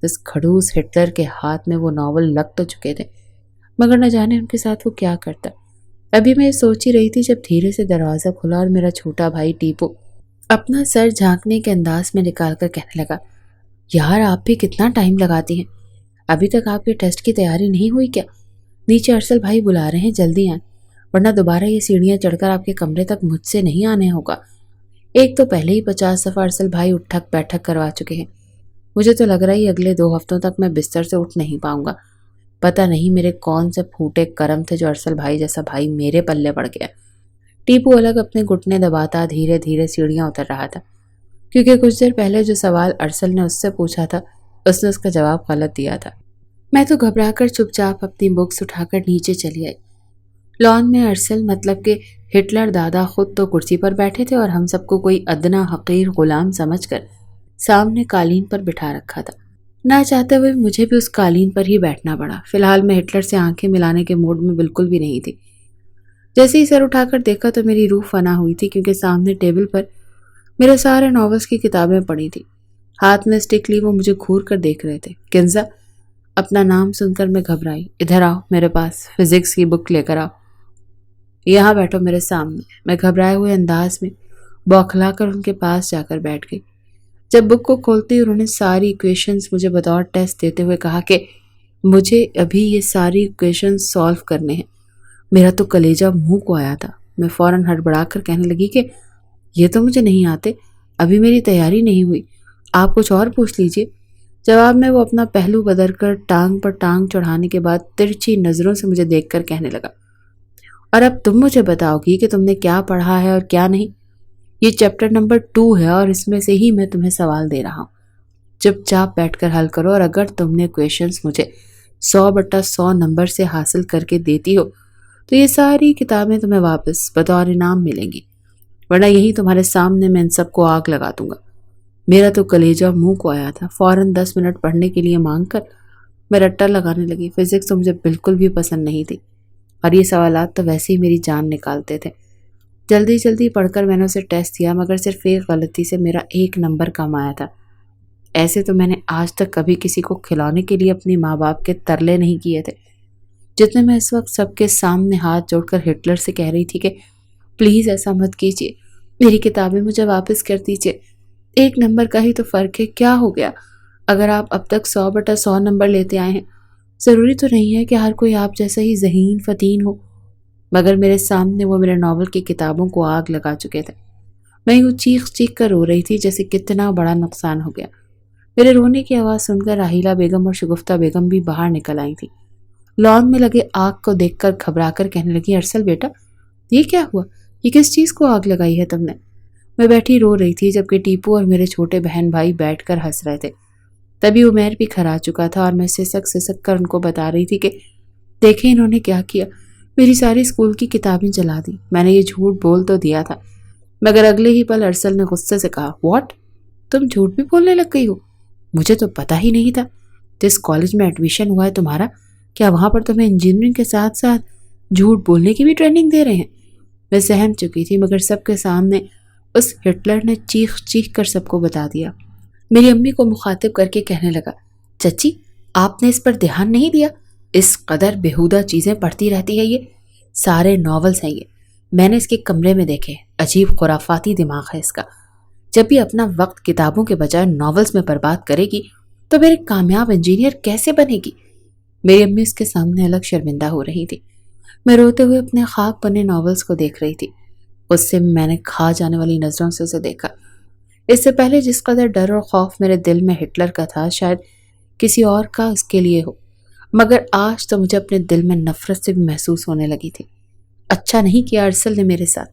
اس کھڑوس ہٹلر کے ہاتھ میں وہ ناول لگ تو چکے تھے، مگر نہ جانے ان کے ساتھ وہ کیا کرتا۔ ابھی میں یہ سوچ ہی رہی تھی جب دھیرے سے دروازہ کھلا اور میرا چھوٹا بھائی ٹیپو اپنا سر جھانکنے کے انداز میں نکال کر کہنے لگا، یار آپ بھی کتنا ٹائم لگاتی ہیں، ابھی تک آپ کے ٹیسٹ کی تیاری نہیں ہوئی کیا؟ نیچے ارسل بھائی بلا رہے ہیں، جلدی آئیں، ورنہ دوبارہ یہ سیڑھیاں چڑھ کر آپ کے کمرے تک مجھ سے نہیں آنے ہوگا۔ ایک تو پہلے ہی 50 دفعہ ارسل بھائی اٹھک بیٹھک کروا چکے ہیں۔ مجھے تو لگ رہا ہے اگلے 2 ہفتوں تک میں بستر سے اٹھ نہیں پاؤں گا۔ پتہ نہیں میرے کون سے پھوٹے کرم تھے جو ارسل بھائی جیسا بھائی میرے پلے پڑ گیا۔ ٹیپو الگ اپنے گھٹنے دباتا دھیرے دھیرے سیڑھیاں اتر رہا تھا، کیونکہ کچھ دیر پہلے جو سوال ارسل نے اس سے پوچھا تھا اس نے اس کا جواب غلط دیا تھا۔ میں تو گھبرا کر چپ چاپ اپنی بکس اٹھا کر نیچے چلی آئی۔ لان میں ارسل مطلب کہ ہٹلر دادا خود تو کرسی پر بیٹھے تھے اور ہم سب کو کوئی ادنا حقیر غلام سمجھ کر سامنے قالین پر بٹھا رکھا تھا۔ نہ چاہتے ہوئے مجھے بھی اس قالین پر ہی بیٹھنا پڑا۔ فی الحال میں ہٹلر سے آنکھیں ملانے کے موڈ میں بالکل بھی نہیں تھی۔ جیسے ہی سر اٹھا کر دیکھا تو میری روح فنا ہوئی تھی، کیونکہ سامنے ٹیبل پر میرے سارے ناولز کی کتابیں پڑی تھی۔ ہاتھ میں اسٹک لی وہ مجھے گھور کر دیکھ رہے تھے۔ کنزا، اپنا نام سن کر میں گھبرائی۔ ادھر آؤ، میرے پاس فزکس کی بک لے کر آؤ، یہاں بیٹھو میرے سامنے۔ میں گھبرائے ہوئے انداز میں بوکھلا کر ان کے پاس جا کر بیٹھ گئی۔ جب بک کو کھولتی انہوں نے ساری ایکویشنز مجھے بطور ٹیسٹ دیتے ہوئے کہا کہ مجھے ابھی یہ ساری ایکویشنز سالو کرنے ہیں۔ میرا تو کلیجہ منہ کو آیا تھا۔ میں فوراً ہڑبڑا کر کہنے لگی کہ یہ تو مجھے نہیں آتے، ابھی میری تیاری نہیں ہوئی، آپ کچھ اور پوچھ لیجئے۔ جواب میں وہ اپنا پہلو بدل کر ٹانگ پر ٹانگ چڑھانے کے بعد ترچھی نظروں سے مجھے دیکھ کر کہنے لگا، اور اب تم مجھے بتاؤ گی کہ تم نے کیا پڑھا ہے اور کیا نہیں۔ یہ چیپٹر نمبر 2 ہے اور اس میں سے ہی میں تمہیں سوال دے رہا ہوں۔ چپ چاپ بیٹھ کر حل کرو، اور اگر تم نے کویشچنز مجھے 100/100 نمبر سے حاصل کر کے دیتی ہو تو یہ ساری کتابیں تمہیں واپس بطور انعام ملیں گی، ورنہ یہی تمہارے سامنے میں ان سب کو آگ لگا دوں گا۔ میرا تو کلیجہ منہ کو آیا تھا۔ فوراً 10 منٹ پڑھنے کے لیے مانگ کر میں رٹا لگانے لگی۔ فزکس تو مجھے بالکل بھی پسند نہیں تھی، اور یہ سوالات تو ویسے ہی میری جان نکالتے تھے۔ جلدی جلدی پڑھ کر میں نے اسے ٹیسٹ دیا، مگر صرف ایک غلطی سے میرا 1 نمبر کم آیا تھا۔ ایسے تو میں نے آج تک کبھی کسی کو کھلانے کے لیے اپنی ماں باپ کے ترلے نہیں کیے تھے، جتنے میں اس وقت سب کے سامنے ہاتھ جوڑ کر ہٹلر سے کہہ رہی تھی کہ پلیز ایسا مت کیجیے، میری کتابیں مجھے واپس کر دیجیے، 1 نمبر کا ہی تو فرق ہے، کیا ہو گیا؟ اگر آپ اب تک 100/100 نمبر لیتے آئے ہیں، ضروری تو نہیں ہے کہ ہر کوئی آپ جیسا ہی ذہین فتین ہو۔ مگر میرے سامنے وہ میرے ناول کی کتابوں کو آگ لگا چکے تھے۔ میں یوں چیخ چیخ کر رو رہی تھی جیسے کتنا بڑا نقصان ہو گیا۔ میرے رونے کی آواز سن کر راحیلہ بیگم اور شگفتہ بیگم بھی باہر نکل آئی تھی۔ لان میں لگے آگ کو دیکھ کر گھبرا کر کہنے لگی، ارسل بیٹا، یہ کیا ہوا؟ یہ کس چیز کو آگ لگائی ہے تم نے؟ میں بیٹھی رو رہی تھی، جبکہ ٹیپو اور میرے چھوٹے بہن بھائی بیٹھ کر ہنس رہے تھے۔ تبھی عمیر بھی کھرا چکا تھا اور میں سسک کر ان کو بتا رہی تھی کہ دیکھیں انہوں نے کیا کیا، میری ساری اسکول کی کتابیں جلا دی۔ میں نے یہ جھوٹ بول تو دیا تھا، مگر اگلے ہی پل ارسل نے غصے سے کہا، واٹ؟ تم جھوٹ بھی بولنے لگ گئی ہو؟ مجھے تو پتہ ہی نہیں تھا۔ جس کالج میں ایڈمیشن ہوا ہے تمہارا، کیا وہاں پر تمہیں انجینئرنگ کے ساتھ ساتھ جھوٹ بولنے کی بھی ٹریننگ دے رہے ہیں؟ میں سہم چکی تھی، مگر سب کے سامنے اس ہٹلر نے چیخ چیخ کر سب کو بتا دیا۔ میری امی کو مخاطب کر کے کہنے لگا، چچی آپ نے اس پر دھیان نہیں دیا؟ اس قدر بیہودہ چیزیں پڑھتی رہتی ہے، یہ سارے ناولز ہیں، یہ میں نے اس کے کمرے میں دیکھے، عجیب خرافاتی دماغ ہے اس کا۔ جب بھی اپنا وقت کتابوں کے بجائے ناولز میں برباد کرے گی تو پھر ایک کامیاب انجینئر کیسے بنے گی؟ میری امی اس کے سامنے الگ شرمندہ ہو رہی تھی۔ میں روتے ہوئے اپنے خاک بنے ناولز کو دیکھ رہی تھی۔ اس سے میں نے کھا جانے والی نظروں سے اسے دیکھا۔ اس سے پہلے جس قدر ڈر اور خوف میرے دل میں ہٹلر کا تھا، شاید کسی اور کا اس کے لیے ہو، مگر آج تو مجھے اپنے دل میں نفرت سے بھی محسوس ہونے لگی تھی۔ اچھا نہیں کیا ارسل نے میرے ساتھ۔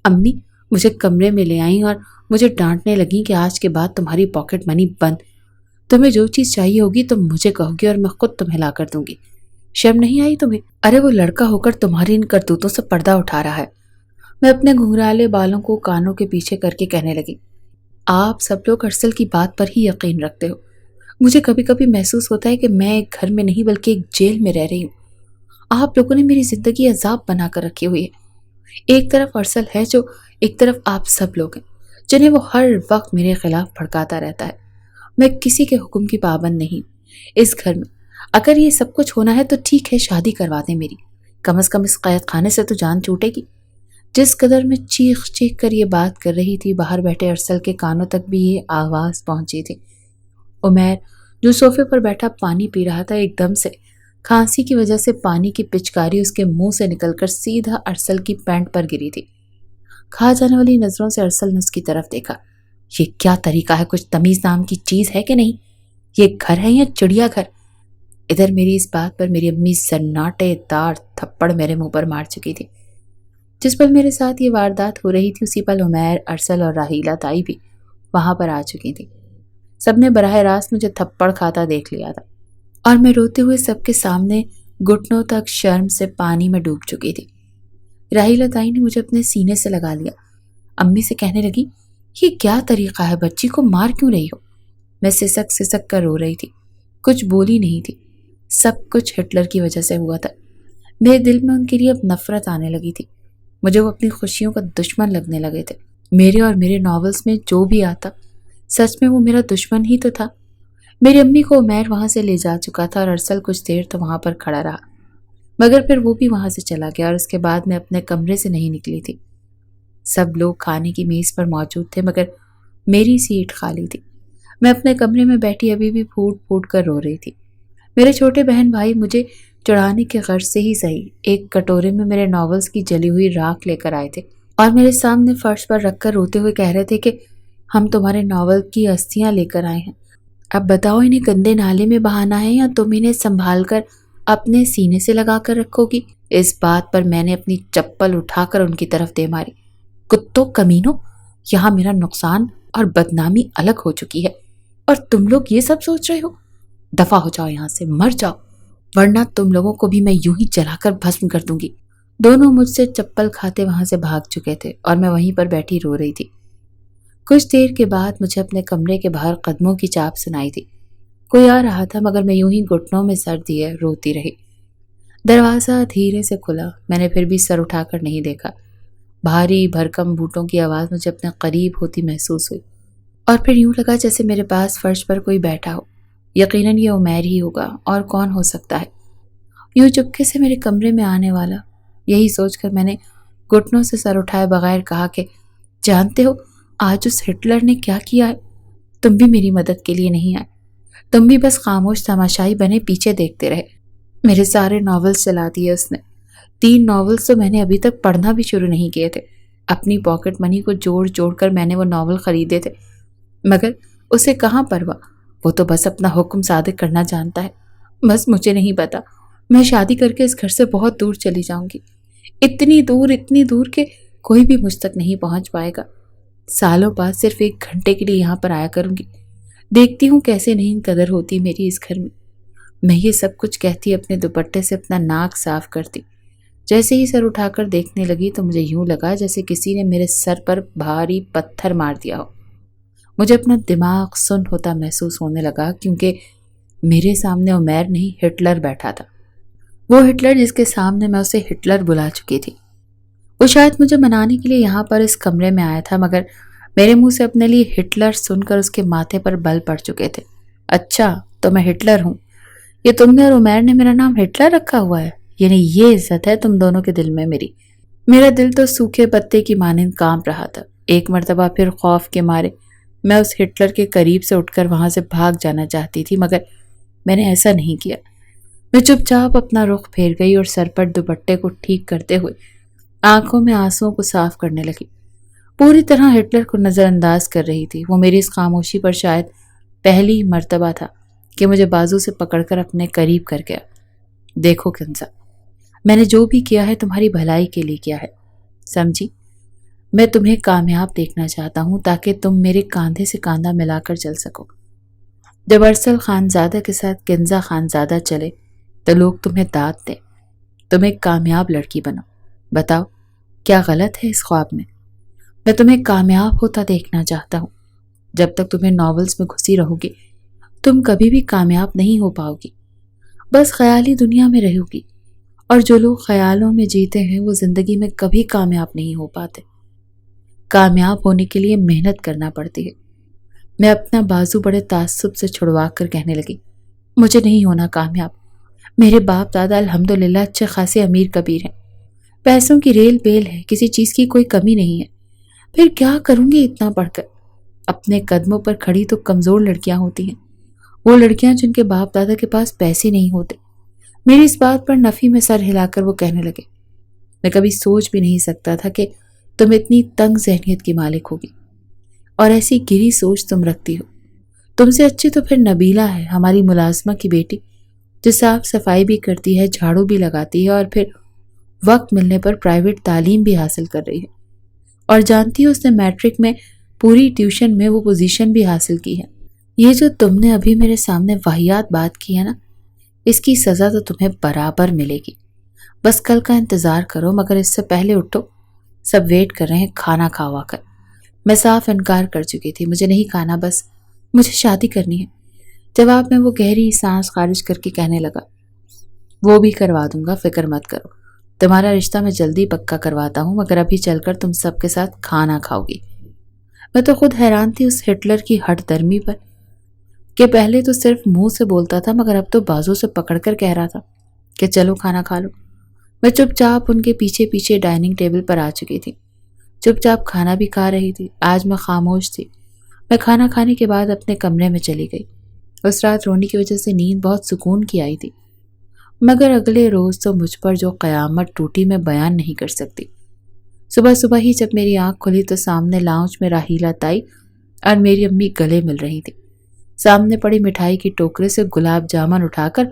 امی مجھے کمرے میں لے آئیں اور مجھے ڈانٹنے لگیں کہ آج کے بعد تمہاری پاکٹ منی بند، تمہیں جو چیز چاہیے ہوگی تم مجھے کہو گی اور میں خود تمہیں لا کر دوں گی۔ شرم نہیں آئی تمہیں؟ ارے وہ لڑکا ہو کر تمہاری ان کرتوتوں سے پردہ اٹھا رہا ہے۔ میں اپنے گھنگرالے بالوں کو کانوں کے پیچھے کر کے کہنے لگی، آپ سب لوگ ارسل کی بات پر ہی یقین رکھتے ہو۔ مجھے کبھی کبھی محسوس ہوتا ہے کہ میں ایک گھر میں نہیں بلکہ ایک جیل میں رہ رہی ہوں۔ آپ لوگوں نے میری زندگی عذاب بنا کر رکھی ہوئی ہے۔ ایک طرف ارسل ہے جو، ایک طرف آپ سب لوگ ہیں جنہیں وہ ہر وقت میرے خلاف بھڑکاتا رہتا ہے۔ میں کسی کے حکم کی پابند نہیں اس گھر میں۔ اگر یہ سب کچھ ہونا ہے تو ٹھیک ہے، شادی کروا دیں میری، کم از کم اس قید خانے سے تو جان چھوٹے گی۔ جس قدر میں چیخ چیخ کر یہ بات کر رہی تھی، باہر بیٹھے ارسل کے کانوں تک بھی یہ آواز پہنچی تھی۔ عمیر جو صوفے پر بیٹھا پانی پی رہا تھا، ایک دم سے کھانسی کی وجہ سے پانی کی پچکاری اس کے منہ سے نکل کر سیدھا ارسل کی پینٹ پر گری تھی۔ کھا جانے والی نظروں سے ارسل نے اس کی طرف دیکھا۔ یہ کیا طریقہ ہے؟ کچھ تمیز نام کی چیز ہے کہ نہیں؟ یہ گھر ہے یا چڑیا گھر؟ ادھر میری اس بات پر میری امی سناٹے دار تھپڑ میرے منہ پر مار چکی تھی۔ جس پل میرے ساتھ یہ واردات ہو رہی تھی، اسی پل عمیر، ارسل اور راحیلہ تائی بھی وہاں پر آ چکی تھی۔ سب نے براہ راست مجھے تھپڑ کھاتا دیکھ لیا تھا، اور میں روتے ہوئے سب کے سامنے گھٹنوں تک شرم سے پانی میں ڈوب چکی تھی۔ راحیلہ تائی نے مجھے اپنے سینے سے لگا لیا۔ امی سے کہنے لگی، یہ کیا طریقہ ہے؟ بچی کو مار کیوں رہی ہو؟ میں سسک سسک کر رو رہی تھی، کچھ بولی نہیں تھی۔ سب کچھ ہٹلر کی وجہ سے ہوا تھا۔ میرے دل میں ان کے لیے اب نفرت آنے لگی تھی۔ مجھے وہ اپنی خوشیوں کا دشمن لگنے لگے تھے۔ میرے اور میرے ناولز میں جو بھی آتا، سچ میں وہ میرا دشمن ہی تو تھا۔ میری امی کو عمیر وہاں سے لے جا چکا تھا، اور ارسل کچھ دیر تو وہاں پر کھڑا رہا، مگر پھر وہ بھی وہاں سے چلا گیا، اور اس کے بعد میں اپنے کمرے سے نہیں نکلی تھی۔ سب لوگ کھانے کی میز پر موجود تھے، مگر میری سیٹ خالی تھی۔ میں اپنے کمرے میں بیٹھی ابھی بھی پھوٹ پھوٹ کر رو رہی تھی۔ میرے چھوٹے بہن بھائی مجھے چڑھانے کے غرض سے ہی صحیح ایک کٹورے میں میرے ناولز کی جلی ہوئی راکھ لے کر آئے تھے، اور میرے سامنے فرش پر رکھ کر روتے ہوئے کہہ رہے تھے کہ ہم تمہارے ناول کی استھیاں لے کر آئے ہیں، اب بتاؤ انہیں گندے نالے میں بہانا ہے یا تم انہیں سنبھال کر اپنے سینے سے لگا کر رکھو گی؟ اس بات پر میں نے اپنی چپل اٹھا کر ان کی طرف دے ماری۔ کتوں، کمینوں، یہاں میرا نقصان اور بدنامی الگ ہو چکی ہے اور تم لوگ یہ سب سوچ رہے ہو؟ دفع ہو جاؤ یہاں سے، مر جاؤ، ورنہ تم لوگوں کو بھی میں یوں ہی جلا کر بھسم کر دوں گی۔ دونوں مجھ سے چپل کھاتے وہاں سے بھاگ چکے تھے اور میں وہیں پر بیٹھی رو رہی تھی۔ کچھ دیر کے بعد مجھے اپنے کمرے کے باہر قدموں کی چاپ سنائی تھی۔ کوئی آ رہا تھا مگر میں یوں ہی گھٹنوں میں سر دیے روتی رہی۔ دروازہ دھیرے سے کھلا، میں نے پھر بھی سر اٹھا کر نہیں دیکھا۔ بھاری بھرکم بوٹوں کی آواز مجھے اپنے قریب ہوتی محسوس ہوئی اور پھر یوں لگا جیسے میرے پاس فرش پر کوئی بیٹھا ہو۔ یقیناً یہ عمیر ہی ہوگا، اور کون ہو سکتا ہے یوں چپکے سے میرے کمرے میں آنے والا؟ یہی سوچ کر میں نے گھٹنوں سے سر اٹھائے بغیر کہا کہ جانتے ہو آج اس ہٹلر نے کیا کیا ہے؟ تم بھی میری مدد کے لیے نہیں آئے، تم بھی بس خاموش تماشائی بنے پیچھے دیکھتے رہے۔ میرے سارے ناولز چلا دیے اس نے۔ 3 ناولز تو میں نے ابھی تک پڑھنا بھی شروع نہیں کیے تھے۔ اپنی پاکٹ منی کو جوڑ جوڑ کر میں نے وہ ناول خریدے تھے، مگر اسے کہاں پرواہ، وہ تو بس اپنا حکم صادق کرنا جانتا ہے۔ بس مجھے نہیں پتا، میں شادی کر کے اس گھر سے بہت دور چلی جاؤں گی، اتنی دور کہ کوئی بھی مجھ تک نہیں پہنچ پائے گا۔ سالوں بعد صرف 1 گھنٹے کے لیے یہاں پر آیا کروں گی، دیکھتی ہوں کیسے نہیں قدر ہوتی میری اس گھر میں۔ میں یہ سب کچھ کہتی اپنے دوپٹے سے اپنا ناک صاف کرتی۔ جیسے ہی سر اٹھا کر دیکھنے لگی تو مجھے یوں لگا جیسے کسی نے میرے سر پر بھاری پتھر مار دیا ہو۔ مجھے اپنا دماغ سن ہوتا محسوس ہونے لگا کیونکہ میرے سامنے عمیر نہیں ہٹلر بیٹھا تھا، وہ ہٹلر جس کے سامنے میں اسے ہٹلر بلا چکی تھی۔ وہ شاید مجھے منانے کے لیے یہاں پر اس کمرے میں آیا تھا، مگر میرے منہ سے اپنے لیے ہٹلر سن کر اس کے ماتھے پر بل پڑ چکے تھے۔ اچھا تو میں ہٹلر ہوں؟ یہ تم نے اور عمیر نے میرا نام ہٹلر رکھا ہوا ہے؟ یعنی یہ عزت ہے تم دونوں کے دل میں میری؟ میرا دل تو سوکھے پتے کی مانند کانپ رہا تھا۔ ایک مرتبہ پھر خوف کے مارے میں اس ہٹلر کے قریب سے اٹھ کر وہاں سے بھاگ جانا چاہتی تھی، مگر میں نے ایسا نہیں کیا۔ میں چپ چاپ اپنا رخ پھیر گئی اور سر پر دوپٹے کو ٹھیک کرتے ہوئے آنکھوں میں آنسوؤں کو صاف کرنے لگی۔ پوری طرح ہٹلر کو نظر انداز کر رہی تھی۔ وہ میری اس خاموشی پر شاید پہلی مرتبہ تھا کہ مجھے بازو سے پکڑ کر اپنے قریب کر گیا۔ دیکھو کنزا، میں نے جو بھی کیا ہے تمہاری بھلائی کے لیے کیا ہے، سمجھی؟ میں تمہیں کامیاب دیکھنا چاہتا ہوں تاکہ تم میرے کاندھے سے کاندھا ملا کر چل سکو۔ جب ارسل خانزادہ کے ساتھ کنزا خانزادہ چلے تو لوگ تمہیں داد دیں، تم ایک کامیاب لڑکی بنو۔ بتاؤ کیا غلط ہے اس خواب میں؟ میں تمہیں کامیاب ہوتا دیکھنا چاہتا ہوں۔ جب تک تمہیں ناولز میں گھسی رہو گی تم کبھی بھی کامیاب نہیں ہو پاؤ گی، بس خیالی دنیا میں رہو گی، اور جو لوگ خیالوں میں جیتے ہیں وہ زندگی میں کبھی کامیاب نہیں ہو پاتے۔ کامیاب ہونے کے لیے محنت کرنا پڑتی ہے۔ میں اپنا بازو بڑے تعصب سے چھڑوا کر کہنے لگی، مجھے نہیں ہونا کامیاب۔ میرے باپ دادا الحمدللہ اچھے خاصے امیر کبیر ہیں، پیسوں کی ریل بیل ہے، کسی چیز کی کوئی کمی نہیں ہے۔ پھر کیا کروں گی اتنا پڑھ کر؟ اپنے قدموں پر کھڑی تو کمزور لڑکیاں ہوتی ہیں، وہ لڑکیاں جن کے باپ دادا کے پاس پیسے نہیں ہوتے۔ میری اس بات پر نفی میں سر ہلا کر وہ کہنے لگے، میں کبھی سوچ بھی نہیں سکتا تھا کہ تم اتنی تنگ ذہنیت کی مالک ہوگی اور ایسی گری سوچ تم رکھتی ہو۔ تم سے اچھی تو پھر نبیلہ ہے، ہماری ملازمہ کی بیٹی، جو صاف صفائی بھی کرتی ہے، جھاڑو بھی لگاتی ہے اور پھر وقت ملنے پر پرائیویٹ تعلیم بھی حاصل کر رہی ہے، اور جانتی ہو اس نے میٹرک میں پوری ٹیوشن میں وہ پوزیشن بھی حاصل کی ہے۔ یہ جو تم نے ابھی میرے سامنے واہیات بات کی ہے نا، اس کی سزا تو تمہیں برابر ملے گی۔ بس کل کا انتظار کرو، مگر اس سے پہلے اٹھو، سب ویٹ کر رہے ہیں کھانا کھوا کر۔ میں صاف انکار کر چکی تھی، مجھے نہیں کھانا، بس مجھے شادی کرنی ہے۔ جواب میں وہ گہری سانس خارج کر کے کہنے لگا، وہ بھی کروا دوں گا، فکر مت کرو، تمہارا رشتہ میں جلدی پکا کرواتا ہوں، مگر ابھی چل کر تم سب کے ساتھ کھانا کھاؤ گی۔ میں تو خود حیران تھی اس ہٹلر کی ہٹ درمی پر کہ پہلے تو صرف منہ سے بولتا تھا مگر اب تو بازو سے پکڑ کر کہہ رہا تھا کہ چلو کھانا کھا لو۔ میں چپ چاپ ان کے پیچھے پیچھے ڈائننگ ٹیبل پر آ چکی تھی، چپ چاپ کھانا بھی کھا رہی تھی۔ آج میں خاموش تھی۔ میں کھانا کھانے کے بعد اپنے کمرے میں چلی گئی۔ اس رات رونے کی وجہ سے نیند بہت سکون کی آئی تھی، مگر اگلے روز تو مجھ پر جو قیامت ٹوٹی میں بیان نہیں کر سکتی۔ صبح صبح ہی جب میری آنکھ کھلی تو سامنے لاؤنج میں راحیلہ تائی اور میری امی گلے مل رہی تھی۔ سامنے پڑی مٹھائی کی ٹوکرے سے گلاب جامن اٹھا کر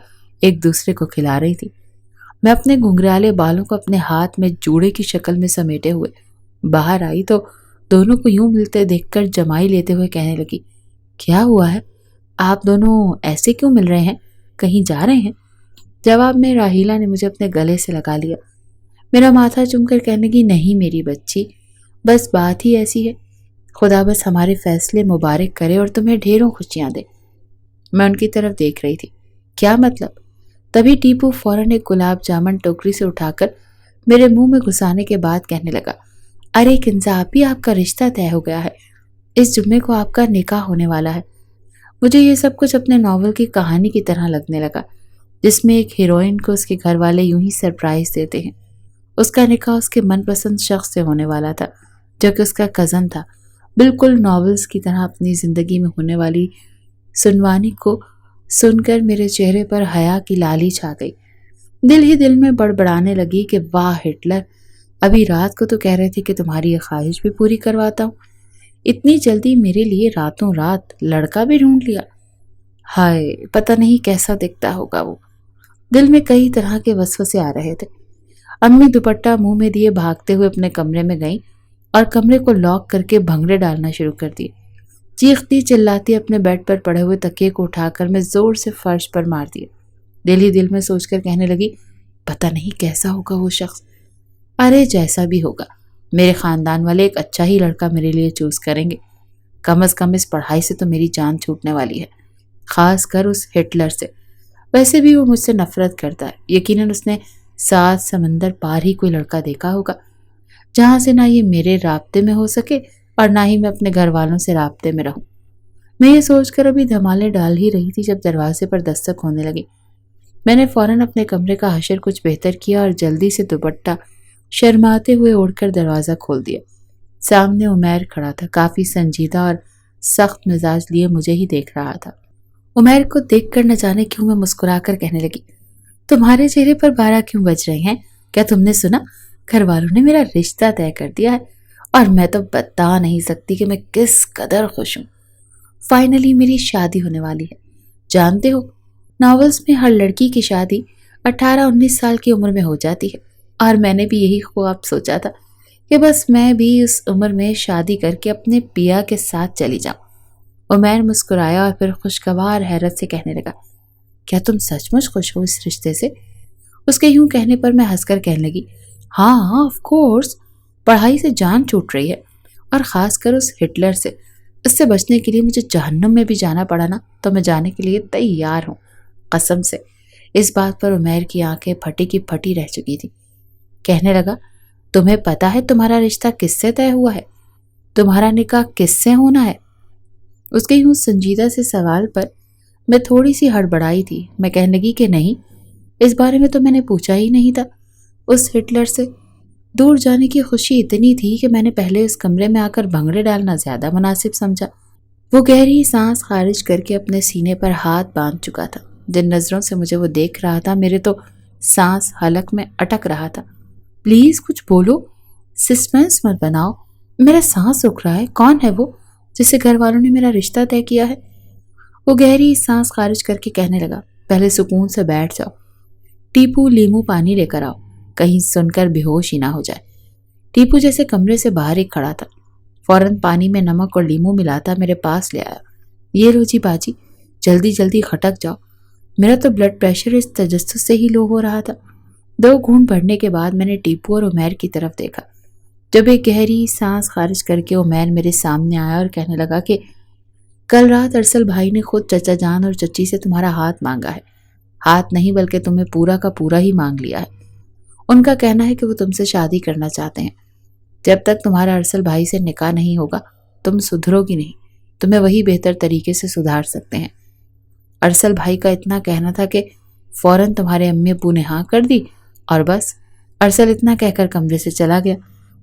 ایک دوسرے کو کھلا رہی تھی۔ میں اپنے گھنگرالے بالوں کو اپنے ہاتھ میں جوڑے کی شکل میں سمیٹے ہوئے باہر آئی تو دونوں کو یوں ملتے دیکھ کر جمائی لیتے ہوئے کہنے لگی، کیا ہوا ہے؟ آپ دونوں ایسے کیوں مل رہے ہیں؟ کہیں جا رہے ہیں؟ جواب میں راہیلہ نے مجھے اپنے گلے سے لگا لیا۔ میرا ماتھا چوم کر کہنے لگی، نہیں میری بچی، بس بات ہی ایسی ہے، خدا بس ہمارے فیصلے مبارک کرے اور تمہیں ڈھیروں خوشیاں دے۔ میں ان کی طرف دیکھ رہی تھی، کیا مطلب؟ تبھی ٹیپو فوراً ایک گلاب جامن ٹوکری سے اٹھا کر میرے منہ میں گھسانے کے بعد کہنے لگا، ارے کنزا آپی، آپ کا رشتہ طے ہو گیا ہے، اس جمعے کو آپ کا نکاح ہونے والا ہے۔ مجھے یہ سب کچھ اپنے ناول کی کہانی کی طرح لگنے لگا، جس میں ایک ہیروئن کو اس کے گھر والے یوں ہی سرپرائز دیتے ہیں۔ اس کا نکاح اس کے من پسند شخص سے ہونے والا تھا، جو کہ اس کا کزن تھا۔ بالکل ناولز کی طرح اپنی زندگی میں ہونے والی سنوانی کو سن کر میرے چہرے پر حیا کی لالی چھا گئی۔ دل ہی دل میں بڑبڑانے لگی کہ واہ ہٹلر، ابھی رات کو تو کہہ رہے تھے کہ تمہاری یہ خواہش بھی پوری کرواتا ہوں، اتنی جلدی میرے لیے راتوں رات لڑکا بھی ڈھونڈ لیا۔ ہائے، پتہ نہیں کیسا دکھتا ہوگا وہ۔ دل میں کئی طرح کے وسوسے آ رہے تھے۔ امی دوپٹہ منہ میں دیے بھاگتے ہوئے اپنے کمرے میں گئیں اور کمرے کو لاک کر کے بھنگڑے ڈالنا شروع کر دیے۔ چیختی چلاتی اپنے بیڈ پر پڑے ہوئے تکیے کو اٹھا کر میں زور سے فرش پر مار دیا۔ دل ہی دل میں سوچ کر کہنے لگی، پتہ نہیں کیسا ہوگا وہ شخص، ارے جیسا بھی ہوگا میرے خاندان والے ایک اچھا ہی لڑکا میرے لیے چوز کریں گے۔ کم از کم اس پڑھائی سے تو میری جان چھوٹنے والی ہے، خاص کر اس ہٹلر سے۔ ویسے بھی وہ مجھ سے نفرت کرتا ہے، یقیناً اس نے 7 سمندر پار ہی کوئی لڑکا دیکھا ہوگا جہاں سے نہ یہ میرے رابطے میں ہو سکے اور نہ ہی میں اپنے گھر والوں سے رابطے میں رہوں۔ میں یہ سوچ کر ابھی دھمالے ڈال ہی رہی تھی جب دروازے پر دستک ہونے لگی۔ میں نے فوراً اپنے کمرے کا حشر کچھ بہتر کیا اور جلدی سے دوپٹہ شرماتے ہوئے اوڑھ کر دروازہ کھول دیا۔ سامنے عمیر کھڑا تھا، کافی سنجیدہ اور سخت مزاج لیے مجھے ہی دیکھ رہا تھا۔ عمیر کو دیکھ کر نہ جانے کیوں میں مسکرا کر کہنے لگی، تمہارے چہرے پر 12 کیوں بج رہے ہیں؟ کیا تم نے سنا؟ گھر والوں نے میرا رشتہ طے کر دیا ہے اور میں تو بتا نہیں سکتی کہ میں کس قدر خوش ہوں۔ فائنلی میری شادی ہونے والی ہے۔ جانتے ہو، ناولز میں ہر لڑکی کی شادی 18-19 سال کی عمر میں ہو جاتی ہے، اور میں نے بھی یہی خواب سوچا تھا کہ بس میں بھی اس عمر میں شادی کر کے اپنے پیا کے ساتھ چلی جاؤں۔ عمیر مسکرایا اور پھر خوشگوار حیرت سے کہنے لگا، کیا تم سچ مچ خوش ہو اس رشتے سے؟ اس کے یوں کہنے پر میں ہنس کر کہنے لگی، ہاں آف کورس، پڑھائی سے جان چھوٹ رہی ہے، اور خاص کر اس ہٹلر سے۔ اس سے بچنے کے لیے مجھے جہنم میں بھی جانا پڑا نا تو میں جانے کے لیے تیار ہوں، قسم سے۔ اس بات پر عمیر کی آنکھیں پھٹی کی پھٹی رہ چکی تھی۔ کہنے لگا، تمہیں پتا ہے تمہارا رشتہ کس سے طے ہوا ہے؟ تمہارا نکاح کس سے ہونا ہے؟ اس کے یوں سنجیدہ سے سوال پر میں تھوڑی سی ہڑبڑائی تھی۔ میں کہنے لگی کہ نہیں، اس بارے میں تو میں نے پوچھا ہی نہیں تھا۔ اس ہٹلر سے دور جانے کی خوشی اتنی تھی کہ میں نے پہلے اس کمرے میں آ کر بھنگڑے ڈالنا زیادہ مناسب سمجھا۔ وہ گہری سانس خارج کر کے اپنے سینے پر ہاتھ باندھ چکا تھا۔ جن نظروں سے مجھے وہ دیکھ رہا تھا، میرے تو سانس حلق میں اٹک رہا تھا۔ پلیز کچھ بولو، سسپینس مت بناؤ، میرا سانس رک رہا ہے۔ کون ہے وہ جس سے گھر والوں نے میرا رشتہ طے کیا ہے؟ وہ گہری سانس خارج کر کے کہنے لگا، پہلے سکون سے بیٹھ جاؤ، ٹیپو لیمو پانی لے کر آؤ، کہیں سن کر بے ہوش ہی نہ ہو جائے۔ ٹیپو جیسے کمرے سے باہر ہی کھڑا تھا، فوراً پانی میں نمک اور لیمو ملاتا میرے پاس لے آیا۔ یہ لو جی باجی، جلدی جلدی کھٹک جاؤ، میرا تو بلڈ پریشر اس تجسس سے ہی لو ہو رہا تھا۔ 2 گھونٹ بھرنے کے بعد میں نے ٹیپو اور عمیر کی طرف دیکھا۔ جب ایک گہری سانس خارج کر کے عمیر میرے سامنے آیا اور کہنے لگا کہ کل رات ارسل بھائی نے خود چچا جان اور چچی سے تمہارا ہاتھ مانگا ہے، ہاتھ نہیں بلکہ تمہیں پورا کا پورا ہی مانگ لیا ہے۔ ان کا کہنا ہے کہ وہ تم سے شادی کرنا چاہتے ہیں۔ جب تک تمہارا ارسل بھائی سے نکاح نہیں ہوگا تم سدھرو گی نہیں، تمہیں وہی بہتر طریقے سے سدھار سکتے ہیں۔ ارسل بھائی کا اتنا کہنا تھا کہ فوراً تمہارے امی ابو نے ہاں کر دی، اور بس ارسل اتنا کہہ کر کمرے سے چلا گیا۔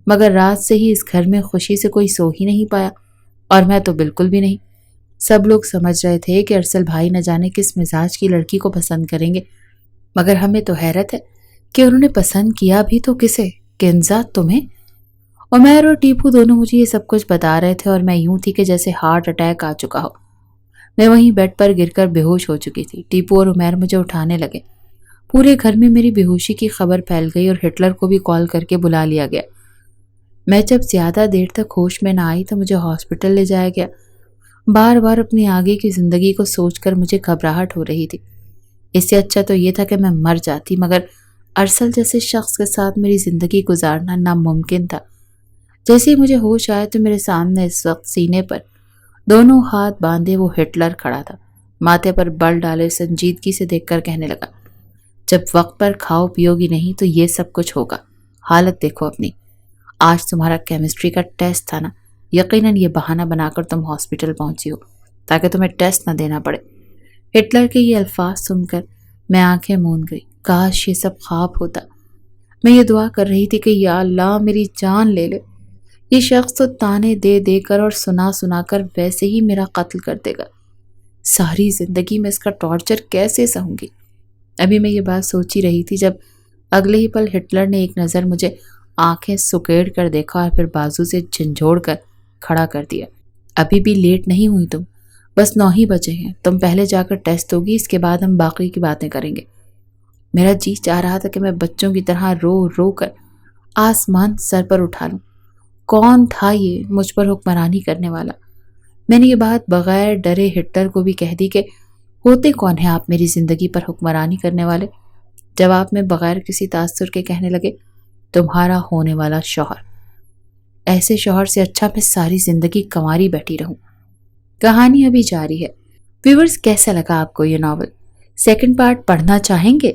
مگر رات سے ہی اس گھر میں خوشی سے کوئی سو ہی نہیں پایا، اور میں تو بالکل بھی نہیں۔ سب لوگ سمجھ رہے تھے کہ ارسل بھائی نہ جانے کس مزاج کی لڑکی کو پسند کریں گے، مگر ہمیں تو حیرت ہے کہ انہوں نے پسند کیا بھی تو کسے؟ کنزا، تمہیں؟ عمیر اور ٹیپو دونوں مجھے یہ سب کچھ بتا رہے تھے اور میں یوں تھی کہ جیسے ہارٹ اٹیک آ چکا ہو۔ میں وہیں بیڈ پر گر کر بے ہوش ہو چکی تھی۔ ٹیپو اور عمیر مجھے اٹھانے لگے۔ پورے گھر میں میری بے ہوشی کی خبر پھیل گئی اور ہٹلر کو بھی کال کر کے بلا لیا گیا۔ میں جب زیادہ دیر تک ہوش میں نہ آئی تو مجھے ہاسپٹل لے جایا گیا۔ بار بار اپنی آگے کی زندگی کو سوچ کر مجھے گھبراہٹ ہو رہی تھی۔ اس سے اچھا تو یہ تھا کہ میں مر جاتی، مگر ارسل جیسے شخص کے ساتھ میری زندگی گزارنا ناممکن تھا۔ جیسے ہی مجھے ہوش آیا تو میرے سامنے اس وقت سینے پر دونوں ہاتھ باندھے وہ ہٹلر کھڑا تھا، ماتھے پر بل ڈالے سنجیدگی سے دیکھ کر کہنے لگا، جب وقت پر کھاؤ پیو گی نہیں تو یہ سب کچھ ہوگا۔ حالت دیکھو اپنی۔ آج تمہارا کیمسٹری کا ٹیسٹ تھا نا، یقیناً یہ بہانہ بنا کر تم ہاسپٹل پہنچی ہو تاکہ تمہیں ٹیسٹ نہ دینا پڑے۔ ہٹلر کے یہ الفاظ سن کر میں آنکھیں موند گئی۔ کاش یہ سب خواب ہوتا۔ میں یہ دعا کر رہی تھی کہ یا اللہ میری جان لے لے۔ یہ شخص تو تانے دے دے کر اور سنا سنا کر ویسے ہی میرا قتل کر دے گا۔ ساری زندگی میں اس کا ٹارچر کیسے سہوں گی؟ ابھی میں یہ بات سوچ ہی رہی تھی جب اگلے ہی پل ہٹلر نے ایک نظر مجھے آنکھیں سکیڑ کر دیکھا اور پھر بازو سے جھنجھوڑ کر کھڑا کر دیا۔ ابھی بھی لیٹ نہیں ہوئی تم، بس 9 ہی بجے ہیں۔ تم پہلے جا کر ٹیسٹ ہوگی، اس کے بعد ہم باقی کی باتیں کریں گے۔ میرا جی چاہ رہا تھا کہ میں بچوں کی طرح رو رو کر آسمان سر پر اٹھا لوں۔ کون تھا یہ مجھ پر حکمرانی کرنے والا؟ میں نے یہ بات بغیر ڈرے ہٹلر کو بھی کہہ دی کہ ہوتے کون ہیں آپ میری زندگی پر حکمرانی کرنے والے؟ جواب میں بغیر کسی تاثر کے کہنے لگے، تمہارا ہونے والا شوہر۔ ایسے شوہر سے اچھا میں ساری زندگی کنواری بیٹھی رہوں۔ کہانی ابھی جاری ہے۔ ویورز، کیسا لگا آپ کو یہ ناول؟ سیکنڈ پارٹ پڑھنا چاہیں گے؟